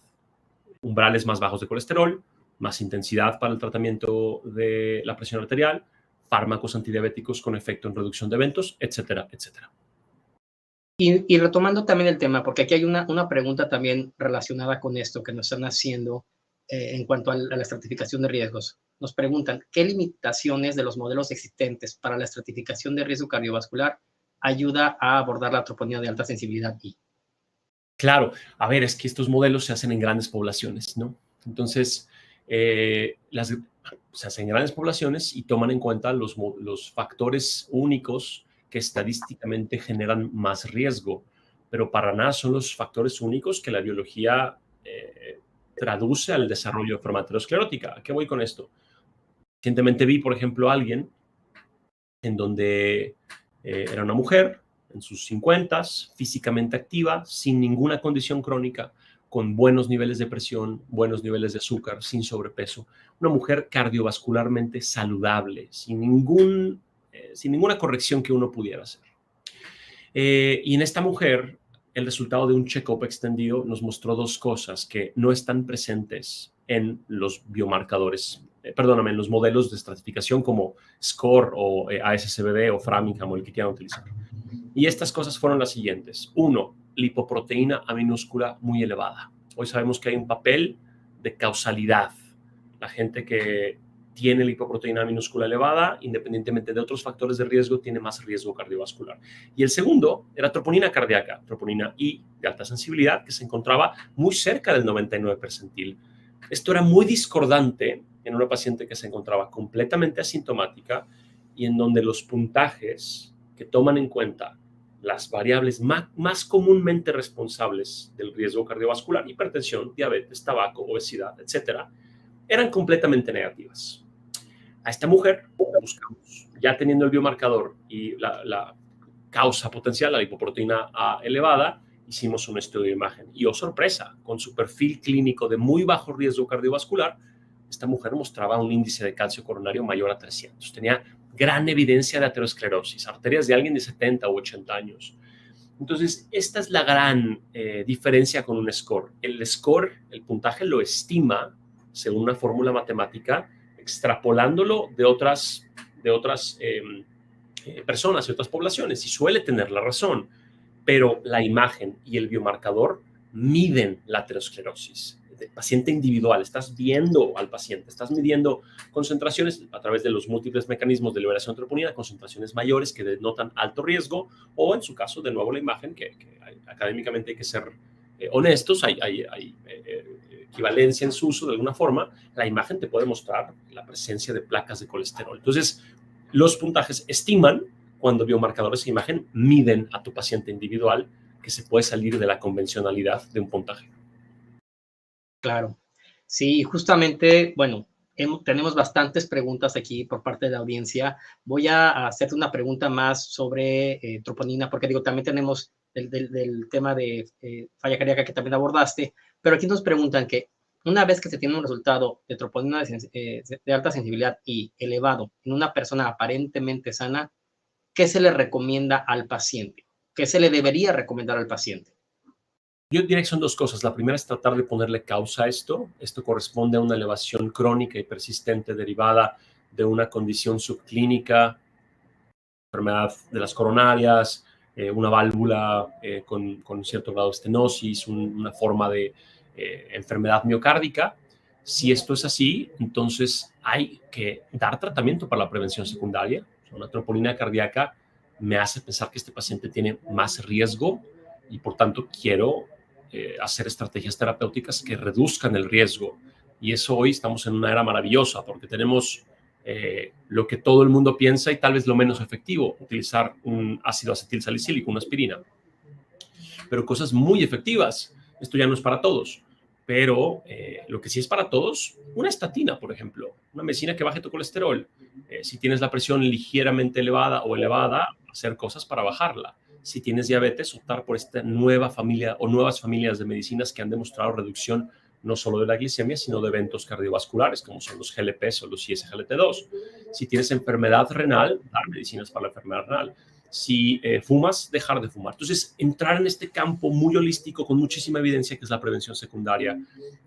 Umbrales más bajos de colesterol, más intensidad para el tratamiento de la presión arterial, fármacos antidiabéticos con efecto en reducción de eventos, etcétera, etcétera. Y retomando también el tema, porque aquí hay una pregunta también relacionada con esto que nos están haciendo en cuanto a la estratificación de riesgos. Nos preguntan, ¿qué limitaciones de los modelos existentes para la estratificación de riesgo cardiovascular ayuda a abordar la troponina de alta sensibilidad I? Claro, a ver, es que estos modelos se hacen en grandes poblaciones, ¿no? Entonces, se hacen en grandes poblaciones y toman en cuenta los factores únicos que estadísticamente generan más riesgo, pero para nada son los factores únicos que la biología traduce al desarrollo de enfermedad aterosclerótica. ¿A qué voy con esto? Recientemente vi, por ejemplo, a alguien en donde era una mujer en sus 50s, físicamente activa, sin ninguna condición crónica, con buenos niveles de presión, buenos niveles de azúcar, sin sobrepeso. Una mujer cardiovascularmente saludable, sin ninguna corrección que uno pudiera hacer. Y en esta mujer, el resultado de un check-up extendido nos mostró dos cosas que no están presentes en los biomarcadores, en los modelos de estratificación como SCORE o ASCVD o Framingham o el que quieran utilizar. Y estas cosas fueron las siguientes. Uno, lipoproteína A minúscula muy elevada. Hoy sabemos que hay un papel de causalidad. La gente que tiene lipoproteína A minúscula elevada, independientemente de otros factores de riesgo, tiene más riesgo cardiovascular. Y el segundo era troponina cardíaca, troponina I de alta sensibilidad, que se encontraba muy cerca del 99 percentil. Esto era muy discordante en una paciente que se encontraba completamente asintomática y en donde los puntajes que toman en cuenta las variables más comúnmente responsables del riesgo cardiovascular, hipertensión, diabetes, tabaco, obesidad, etcétera, eran completamente negativas. A esta mujer buscamos, ya teniendo el biomarcador y la causa potencial, la lipoproteína A elevada, hicimos un estudio de imagen. Y, oh sorpresa, con su perfil clínico de muy bajo riesgo cardiovascular, esta mujer mostraba un índice de calcio coronario mayor a 300. Tenía gran evidencia de aterosclerosis, arterias de alguien de 70 u 80 años. Entonces, esta es la gran diferencia con un score. El score, el puntaje, lo estima según una fórmula matemática, extrapolándolo de otras personas y otras poblaciones, y suele tener la razón, pero la imagen y el biomarcador miden la aterosclerosis. De paciente individual, estás viendo al paciente, estás midiendo concentraciones a través de los múltiples mecanismos de liberación de troponina, concentraciones mayores que denotan alto riesgo, o en su caso, de nuevo, la imagen, que académicamente hay que ser honestos, hay equivalencia en su uso de alguna forma, la imagen te puede mostrar la presencia de placas de colesterol. Entonces, los puntajes estiman cuando biomarcadores de imagen miden a tu paciente individual, que se puede salir de la convencionalidad de un puntaje. Claro. Sí, justamente, bueno, tenemos bastantes preguntas aquí por parte de la audiencia. Voy a hacerte una pregunta más sobre troponina, porque digo, también tenemos del tema de falla cardíaca que también abordaste, pero aquí nos preguntan que una vez que se tiene un resultado de troponina de alta sensibilidad y elevado en una persona aparentemente sana, ¿qué se le recomienda al paciente? ¿Qué se le debería recomendar al paciente? Yo diría que son dos cosas. La primera es tratar de ponerle causa a esto. Esto corresponde a una elevación crónica y persistente derivada de una condición subclínica, enfermedad de las coronarias, una válvula con cierto grado de estenosis, una forma de enfermedad miocárdica. Si esto es así, entonces hay que dar tratamiento para la prevención secundaria. Una troponina cardíaca me hace pensar que este paciente tiene más riesgo y por tanto quiero hacer estrategias terapéuticas que reduzcan el riesgo. Y eso hoy estamos en una era maravillosa porque tenemos lo que todo el mundo piensa y tal vez lo menos efectivo, utilizar un ácido acetilsalicílico, una aspirina. Pero cosas muy efectivas. Esto ya no es para todos. Pero lo que sí es para todos, una estatina, por ejemplo, una medicina que baje tu colesterol. Si tienes la presión ligeramente elevada o elevada, hacer cosas para bajarla. Si tienes diabetes, optar por esta nueva familia o nuevas familias de medicinas que han demostrado reducción no solo de la glicemia, sino de eventos cardiovasculares, como son los GLPs o los ISGLT2. Si tienes enfermedad renal, dar medicinas para la enfermedad renal. Si fumas, dejar de fumar. Entonces, entrar en este campo muy holístico con muchísima evidencia que es la prevención secundaria,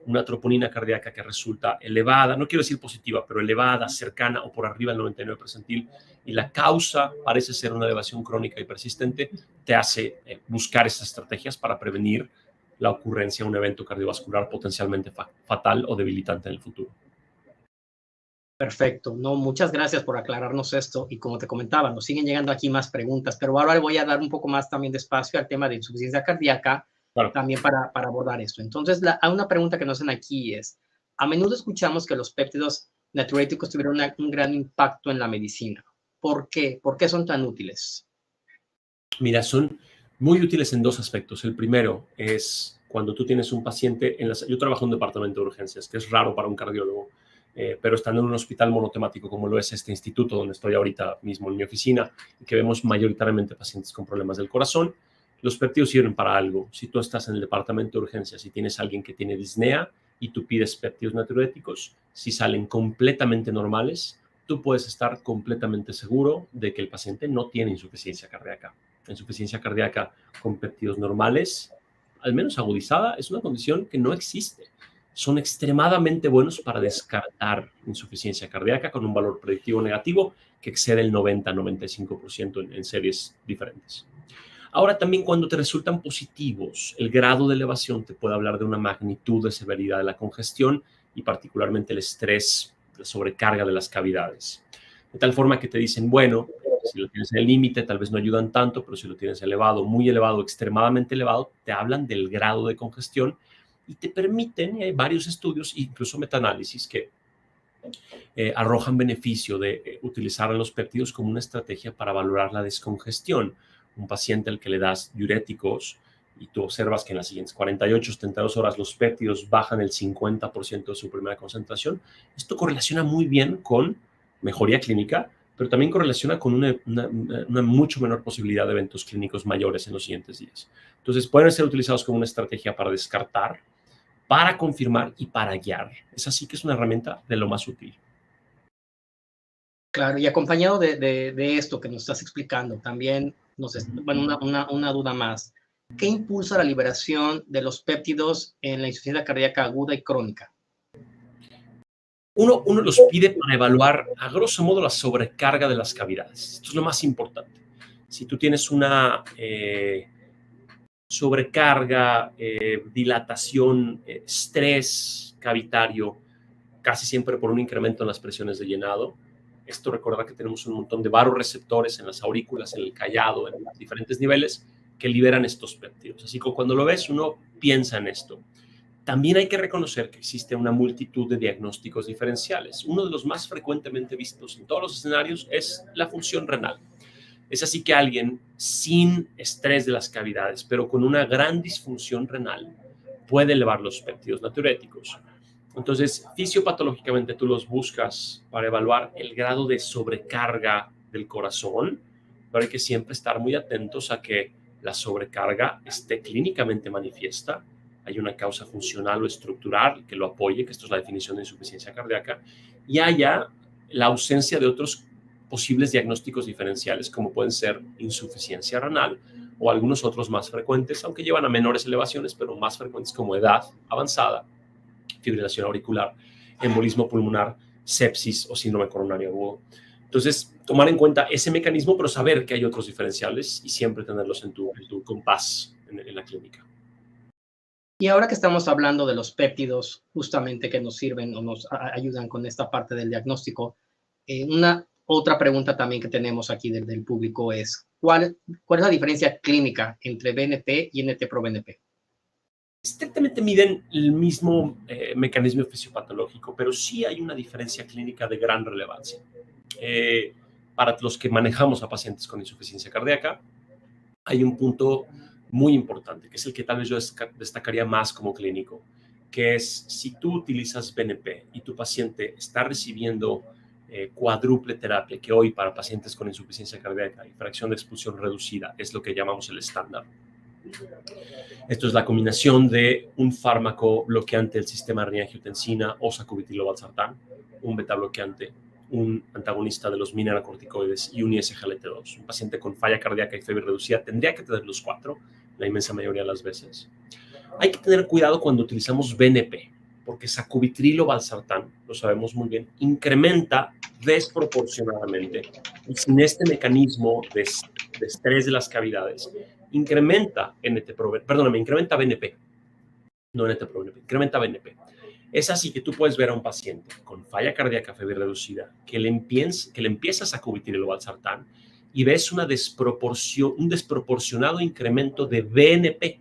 una troponina cardíaca que resulta elevada, no quiero decir positiva, pero elevada, cercana o por arriba del 99 percentil, y la causa parece ser una elevación crónica y persistente, te hace buscar esas estrategias para prevenir la ocurrencia de un evento cardiovascular potencialmente fatal o debilitante en el futuro. Perfecto. No, muchas gracias por aclararnos esto. Y como te comentaba, nos siguen llegando aquí más preguntas, pero ahora voy a dar un poco más también de espacio al tema de insuficiencia cardíaca, claro, también para abordar esto. Entonces, una pregunta que nos hacen aquí es, a menudo escuchamos que los péptidos natriuréticos tuvieron un gran impacto en la medicina. ¿Por qué? ¿Por qué son tan útiles? Mira, son muy útiles en dos aspectos. El primero es cuando tú tienes un paciente, yo trabajo en un departamento de urgencias, que es raro para un cardiólogo, pero estando en un hospital monotemático como lo es este instituto donde estoy ahorita mismo en mi oficina, y que vemos mayoritariamente pacientes con problemas del corazón, los péptidos sirven para algo. Si tú estás en el departamento de urgencias y tienes a alguien que tiene disnea y tú pides péptidos natriuréticos, si salen completamente normales, tú puedes estar completamente seguro de que el paciente no tiene insuficiencia cardíaca. La insuficiencia cardíaca con péptidos normales, al menos agudizada, es una condición que no existe. Son extremadamente buenos para descartar insuficiencia cardíaca con un valor predictivo negativo que excede el 90-95% en series diferentes. Ahora también cuando te resultan positivos, el grado de elevación te puede hablar de una magnitud de severidad de la congestión y particularmente el estrés, la sobrecarga de las cavidades. De tal forma que te dicen, bueno, si lo tienes en el límite, tal vez no ayudan tanto, pero si lo tienes elevado, muy elevado, extremadamente elevado, te hablan del grado de congestión y te permiten, y hay varios estudios, incluso metaanálisis, que arrojan beneficio de utilizar a los péptidos como una estrategia para valorar la descongestión. Un paciente al que le das diuréticos y tú observas que en las siguientes 48, 72 horas los péptidos bajan el 50% de su primera concentración, esto correlaciona muy bien con mejoría clínica, pero también correlaciona con una mucho menor posibilidad de eventos clínicos mayores en los siguientes días. Entonces, pueden ser utilizados como una estrategia para descartar, para confirmar y para guiar. Es así que es una herramienta de lo más útil. Claro, y acompañado de esto que nos estás explicando, también bueno, una duda más. ¿Qué impulsa la liberación de los péptidos en la insuficiencia cardíaca aguda y crónica? Uno los pide para evaluar, a grosso modo, la sobrecarga de las cavidades. Esto es lo más importante. Si tú tienes una sobrecarga, dilatación, estrés cavitario, casi siempre por un incremento en las presiones de llenado. Esto recuerda que tenemos un montón de varoreceptores en las aurículas, en el callado, en diferentes niveles que liberan estos péptidos. Así que cuando lo ves, uno piensa en esto. También hay que reconocer que existe una multitud de diagnósticos diferenciales. Uno de los más frecuentemente vistos en todos los escenarios es la función renal. Es así que alguien sin estrés de las cavidades, pero con una gran disfunción renal, puede elevar los péptidos natriuréticos. Entonces, fisiopatológicamente tú los buscas para evaluar el grado de sobrecarga del corazón, pero hay que siempre estar muy atentos a que la sobrecarga esté clínicamente manifiesta, hay una causa funcional o estructural que lo apoye, que esto es la definición de insuficiencia cardíaca, y haya la ausencia de otros posibles diagnósticos diferenciales, como pueden ser insuficiencia renal o algunos otros más frecuentes, aunque llevan a menores elevaciones, pero más frecuentes como edad avanzada, fibrilación auricular, embolismo pulmonar, sepsis o síndrome coronario agudo. Entonces, tomar en cuenta ese mecanismo, pero saber que hay otros diferenciales y siempre tenerlos en tu compás en la clínica. Y ahora que estamos hablando de los péptidos, justamente que nos sirven o nos ayudan con esta parte del diagnóstico, una otra pregunta también que tenemos aquí del público es, ¿cuál es la diferencia clínica entre BNP y NT-proBNP? Estrictamente miden el mismo mecanismo fisiopatológico, pero sí hay una diferencia clínica de gran relevancia. Para los que manejamos a pacientes con insuficiencia cardíaca, hay un punto muy importante, que es el que tal vez yo destacaría más como clínico, que es si tú utilizas BNP y tu paciente está recibiendo cuádruple terapia, que hoy para pacientes con insuficiencia cardíaca y fracción de expulsión reducida es lo que llamamos el estándar. Esto es la combinación de un fármaco bloqueante del sistema renin-angiotensina o sacubitril/valsartán, un beta bloqueante, un antagonista de los mineralocorticoides y un ISGLT2. Un paciente con falla cardíaca y fiebre reducida tendría que tener los cuatro, la inmensa mayoría de las veces. Hay que tener cuidado cuando utilizamos BNP, porque sacubitril/valsartán, lo sabemos muy bien, incrementa desproporcionadamente y sin este mecanismo de estrés de las cavidades, incrementa BNP, no NT-proBNP, incrementa BNP. Es así que tú puedes ver a un paciente con falla cardíaca, fiebre reducida, que le empieza sacubitril/valsartán y ves un desproporcionado incremento de BNP.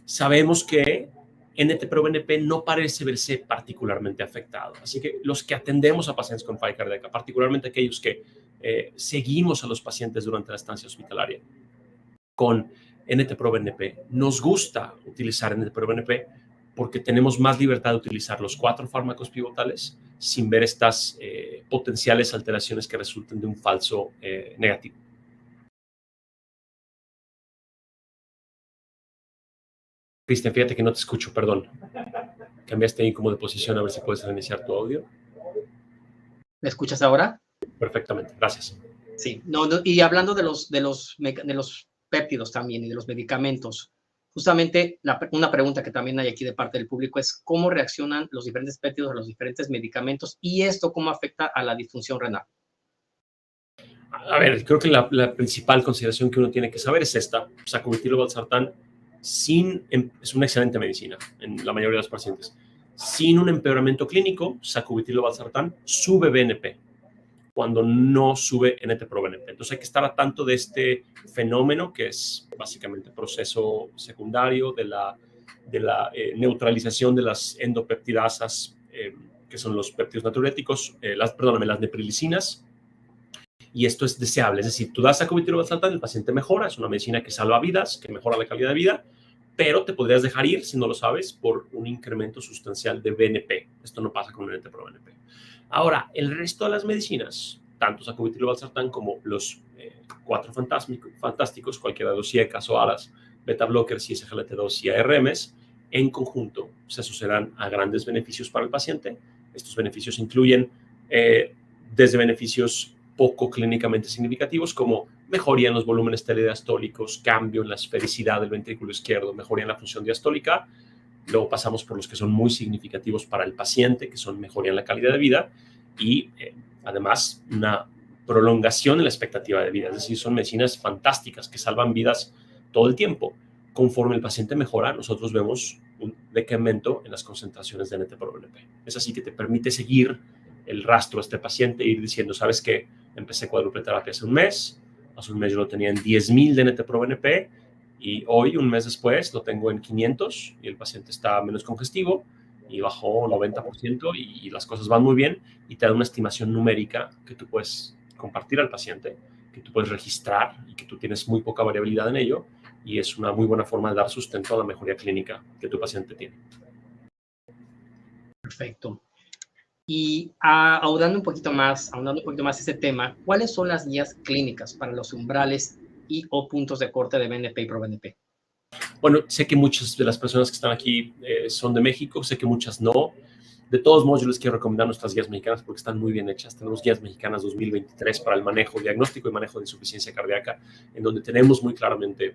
Sabemos que NT-proBNP no parece verse particularmente afectado. Así que los que atendemos a pacientes con falla cardíaca, particularmente aquellos que seguimos a los pacientes durante la estancia hospitalaria con NT-proBNP, nos gusta utilizar NT-proBNP porque tenemos más libertad de utilizar los 4 fármacos pivotales sin ver estas potenciales alteraciones que resulten de un falso negativo. Cristian, fíjate que no te escucho, perdón. Cambiaste ahí como de posición, a ver si puedes reiniciar tu audio. ¿Me escuchas ahora? Perfectamente, gracias. Sí, y hablando de los péptidos también y de los medicamentos, justamente una pregunta que también hay aquí de parte del público es cómo reaccionan los diferentes péptidos a los diferentes medicamentos y esto cómo afecta a la disfunción renal. A ver, creo que la principal consideración que uno tiene que saber es esta. Sacubitril/valsartán es una excelente medicina en la mayoría de los pacientes. Sin un empeoramiento clínico, sacubitril/valsartán sube BNP cuando no sube NT-proBNP. Entonces hay que estar al tanto de este fenómeno que es básicamente proceso secundario de la neutralización de las endopeptidasas, que son los péptidos natriuréticos, las neprilicinas. Y esto es deseable, es decir, tú das sacubitril/valsartán, el paciente mejora, es una medicina que salva vidas, que mejora la calidad de vida, pero te podrías dejar ir, si no lo sabes, por un incremento sustancial de BNP. Esto no pasa con el NT-proBNP. Ahora, el resto de las medicinas, tanto sacubitril/valsartán como los 4 fantásticos, cualquiera de los IECAs o ARAs, beta blockers, SGLT2 y ARMs, en conjunto se asociarán a grandes beneficios para el paciente. Estos beneficios incluyen desde beneficios poco clínicamente significativos, como mejoría en los volúmenes telediastólicos, cambio en la esfericidad del ventrículo izquierdo, mejoría en la función diastólica. Luego pasamos por los que son muy significativos para el paciente, que son mejoría en la calidad de vida y además una prolongación en la expectativa de vida. Es decir, son medicinas fantásticas que salvan vidas todo el tiempo. Conforme el paciente mejora, nosotros vemos un decremento en las concentraciones de NT-proBNP. Es así que te permite seguir el rastro de este paciente e ir diciendo, ¿sabes qué? Empecé cuádruple terapia hace un mes yo lo tenía en 10,000 de NT-proBNP y hoy, un mes después, lo tengo en 500 y el paciente está menos congestivo y bajó 90% y las cosas van muy bien y te da una estimación numérica que tú puedes compartir al paciente, que tú puedes registrar y que tú tienes muy poca variabilidad en ello y es una muy buena forma de dar sustento a la mejoría clínica que tu paciente tiene. Perfecto. Y ahondando un poquito más ese tema, ¿cuáles son las guías clínicas para los umbrales y o puntos de corte de BNP y proBNP? Bueno, sé que muchas de las personas que están aquí son de México, sé que muchas no. De todos modos, yo les quiero recomendar nuestras guías mexicanas porque están muy bien hechas. Tenemos guías mexicanas 2023 para el manejo, diagnóstico y manejo de insuficiencia cardíaca, en donde tenemos muy claramente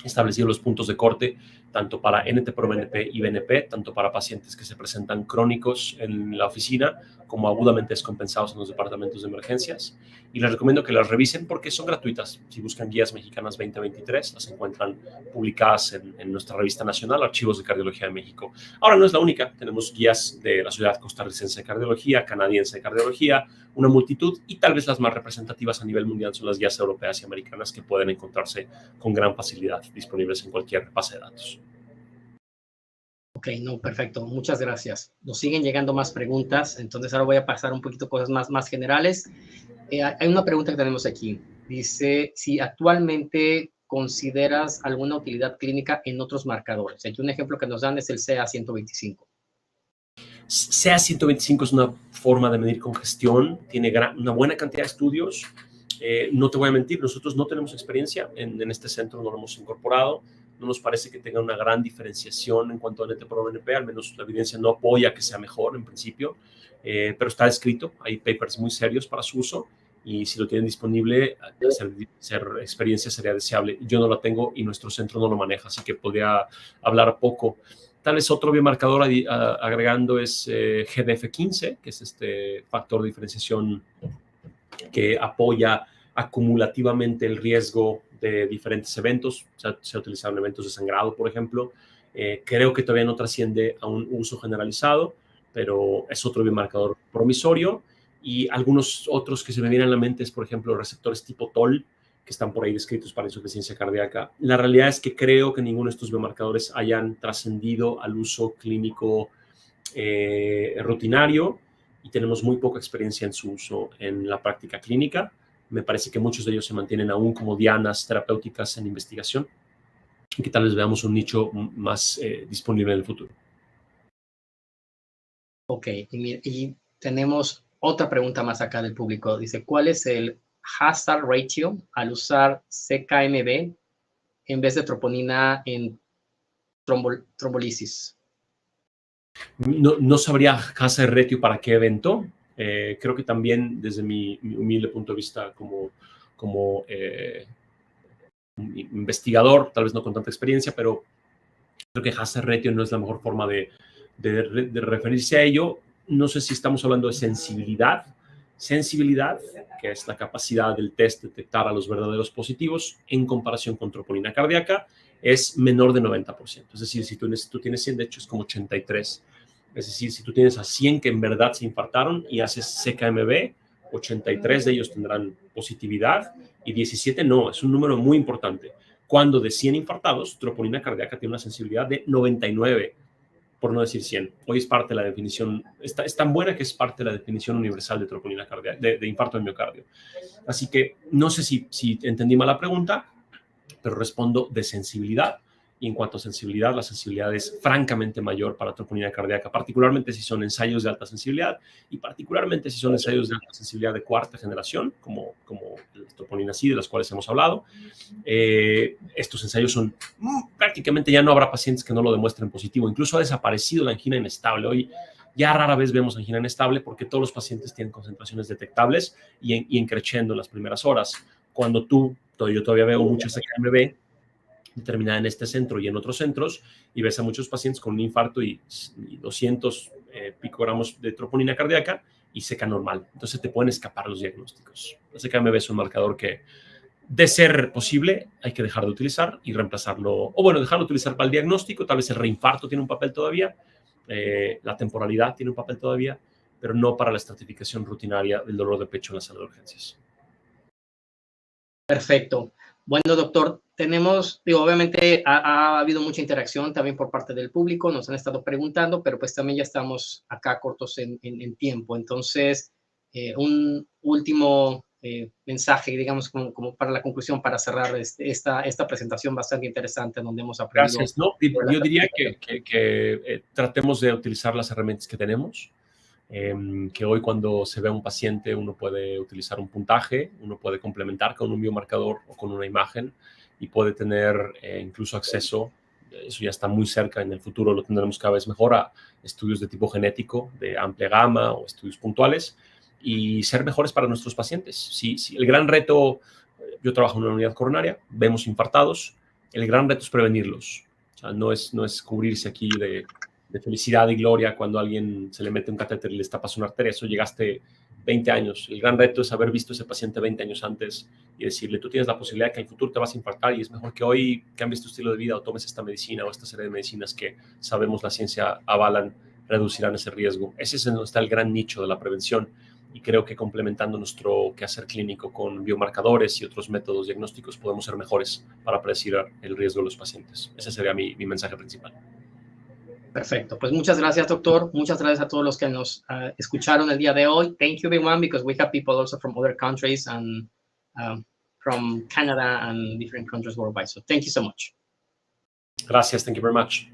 establecidos los puntos de corte, tanto para NT-proBNP y BNP, tanto para pacientes que se presentan crónicos en la oficina como agudamente descompensados en los departamentos de emergencias. Y les recomiendo que las revisen porque son gratuitas. Si buscan guías mexicanas 2023, las encuentran publicadas en nuestra revista nacional, Archivos de Cardiología de México. Ahora no es la única, tenemos guías de la Sociedad Costarricense de Cardiología, Canadiense de Cardiología, una multitud, y tal vez las más representativas a nivel mundial son las guías europeas y americanas que pueden encontrarse con gran facilidad disponibles en cualquier base de datos. Ok, no, perfecto. Muchas gracias. Nos siguen llegando más preguntas, entonces ahora voy a pasar un poquito cosas más generales. Hay una pregunta que tenemos aquí. Dice, si actualmente consideras alguna utilidad clínica en otros marcadores. Aquí un ejemplo que nos dan es el CA125. CA125 es una forma de medir congestión, tiene una buena cantidad de estudios. No te voy a mentir, nosotros no tenemos experiencia en este centro, no lo hemos incorporado. No nos parece que tenga una gran diferenciación en cuanto a NT-proBNP, al menos la evidencia no apoya que sea mejor en principio, pero está escrito, hay papers muy serios para su uso y si lo tienen disponible, hacer experiencia sería deseable. Yo no la tengo y nuestro centro no lo maneja, así que podría hablar poco. Tal vez otro biomarcador agregando es GDF15, que es este factor de diferenciación que apoya acumulativamente el riesgo de diferentes eventos. Se ha utilizado en eventos de sangrado, por ejemplo. Creo que todavía no trasciende a un uso generalizado, pero es otro biomarcador promisorio. Y algunos otros que se me vienen a la mente es, por ejemplo, receptores tipo TOL, que están por ahí descritos para insuficiencia cardíaca. La realidad es que creo que ninguno de estos biomarcadores hayan trascendido al uso clínico rutinario y tenemos muy poca experiencia en su uso en la práctica clínica. Me parece que muchos de ellos se mantienen aún como dianas terapéuticas en investigación y que tal vez veamos un nicho más disponible en el futuro. Ok, y tenemos otra pregunta más acá del público. Dice, ¿cuál es el hazard ratio al usar CKMB en vez de troponina en trombolisis? No sabría hazard ratio para qué evento. Creo que también desde mi humilde punto de vista como investigador, tal vez no con tanta experiencia, pero creo que hazard ratio no es la mejor forma de referirse a ello. No sé si estamos hablando de sensibilidad, sensibilidad, que es la capacidad del test de detectar a los verdaderos positivos en comparación con troponina cardíaca, es menor de 90%. Es decir, si tú tienes 100, de hecho es como 83. Es decir, si tú tienes a 100 que en verdad se infartaron y haces CKMB, 83 de ellos tendrán positividad y 17 no. Es un número muy importante. Cuando de 100 infartados, troponina cardíaca tiene una sensibilidad de 99, por no decir 100. Hoy es parte de la definición, es tan buena que es parte de la definición universal de troponina cardíaca, de infarto de miocardio. Así que no sé si entendí mal la pregunta, pero respondo de sensibilidad. Y en cuanto a sensibilidad, la sensibilidad es francamente mayor para troponina cardíaca, particularmente si son ensayos de alta sensibilidad y particularmente si son ensayos de alta sensibilidad de cuarta generación, como las troponinas C, de las cuales hemos hablado. Estos ensayos son prácticamente ya no habrá pacientes que no lo demuestren positivo. Incluso ha desaparecido la angina inestable. Hoy ya rara vez vemos angina inestable porque todos los pacientes tienen concentraciones detectables y en creciendo en las primeras horas. Cuando yo todavía veo mucha CKMB determinada en este centro y en otros centros, y ves a muchos pacientes con un infarto y 200 picogramos de troponina cardíaca y CK normal. Entonces te pueden escapar los diagnósticos. La CKMB es un marcador que, de ser posible, hay que dejar de utilizar y reemplazarlo, o bueno, dejarlo de utilizar para el diagnóstico. Tal vez el reinfarto tiene un papel todavía, la temporalidad tiene un papel todavía, pero no para la estratificación rutinaria del dolor de pecho en la sala de urgencias. Perfecto. Bueno, doctor, obviamente ha habido mucha interacción también por parte del público, nos han estado preguntando, pero pues también ya estamos acá cortos en tiempo. Entonces, un último mensaje, digamos, como para la conclusión, para cerrar esta presentación bastante interesante donde hemos aprendido. Gracias. No, yo diría que tratemos de utilizar las herramientas que tenemos. Que hoy cuando se ve a un paciente uno puede utilizar un puntaje, uno puede complementar con un biomarcador o con una imagen y puede tener incluso acceso, eso ya está muy cerca, en el futuro lo tendremos cada vez mejor, a estudios de tipo genético de amplia gama o estudios puntuales y ser mejores para nuestros pacientes. Sí, el gran reto, yo trabajo en una unidad coronaria, vemos infartados, el gran reto es prevenirlos. O sea, no es cubrirse aquí de felicidad y gloria cuando a alguien se le mete un catéter y le tapas una arteria. Eso llegaste 20 años. El gran reto es haber visto a ese paciente 20 años antes y decirle, tú tienes la posibilidad de que en el futuro te vas a infartar y es mejor que hoy cambies tu estilo de vida o tomes esta medicina o esta serie de medicinas que sabemos la ciencia avalan, reducirán ese riesgo. Ese es donde está el gran nicho de la prevención y creo que complementando nuestro quehacer clínico con biomarcadores y otros métodos diagnósticos podemos ser mejores para predecir el riesgo de los pacientes. Ese sería mi mensaje principal. Perfecto. Pues muchas gracias, doctor. Muchas gracias a todos los que nos escucharon el día de hoy. Thank you, everyone, because we have people also from other countries and from Canada and different countries worldwide. So thank you so much. Gracias. Thank you very much.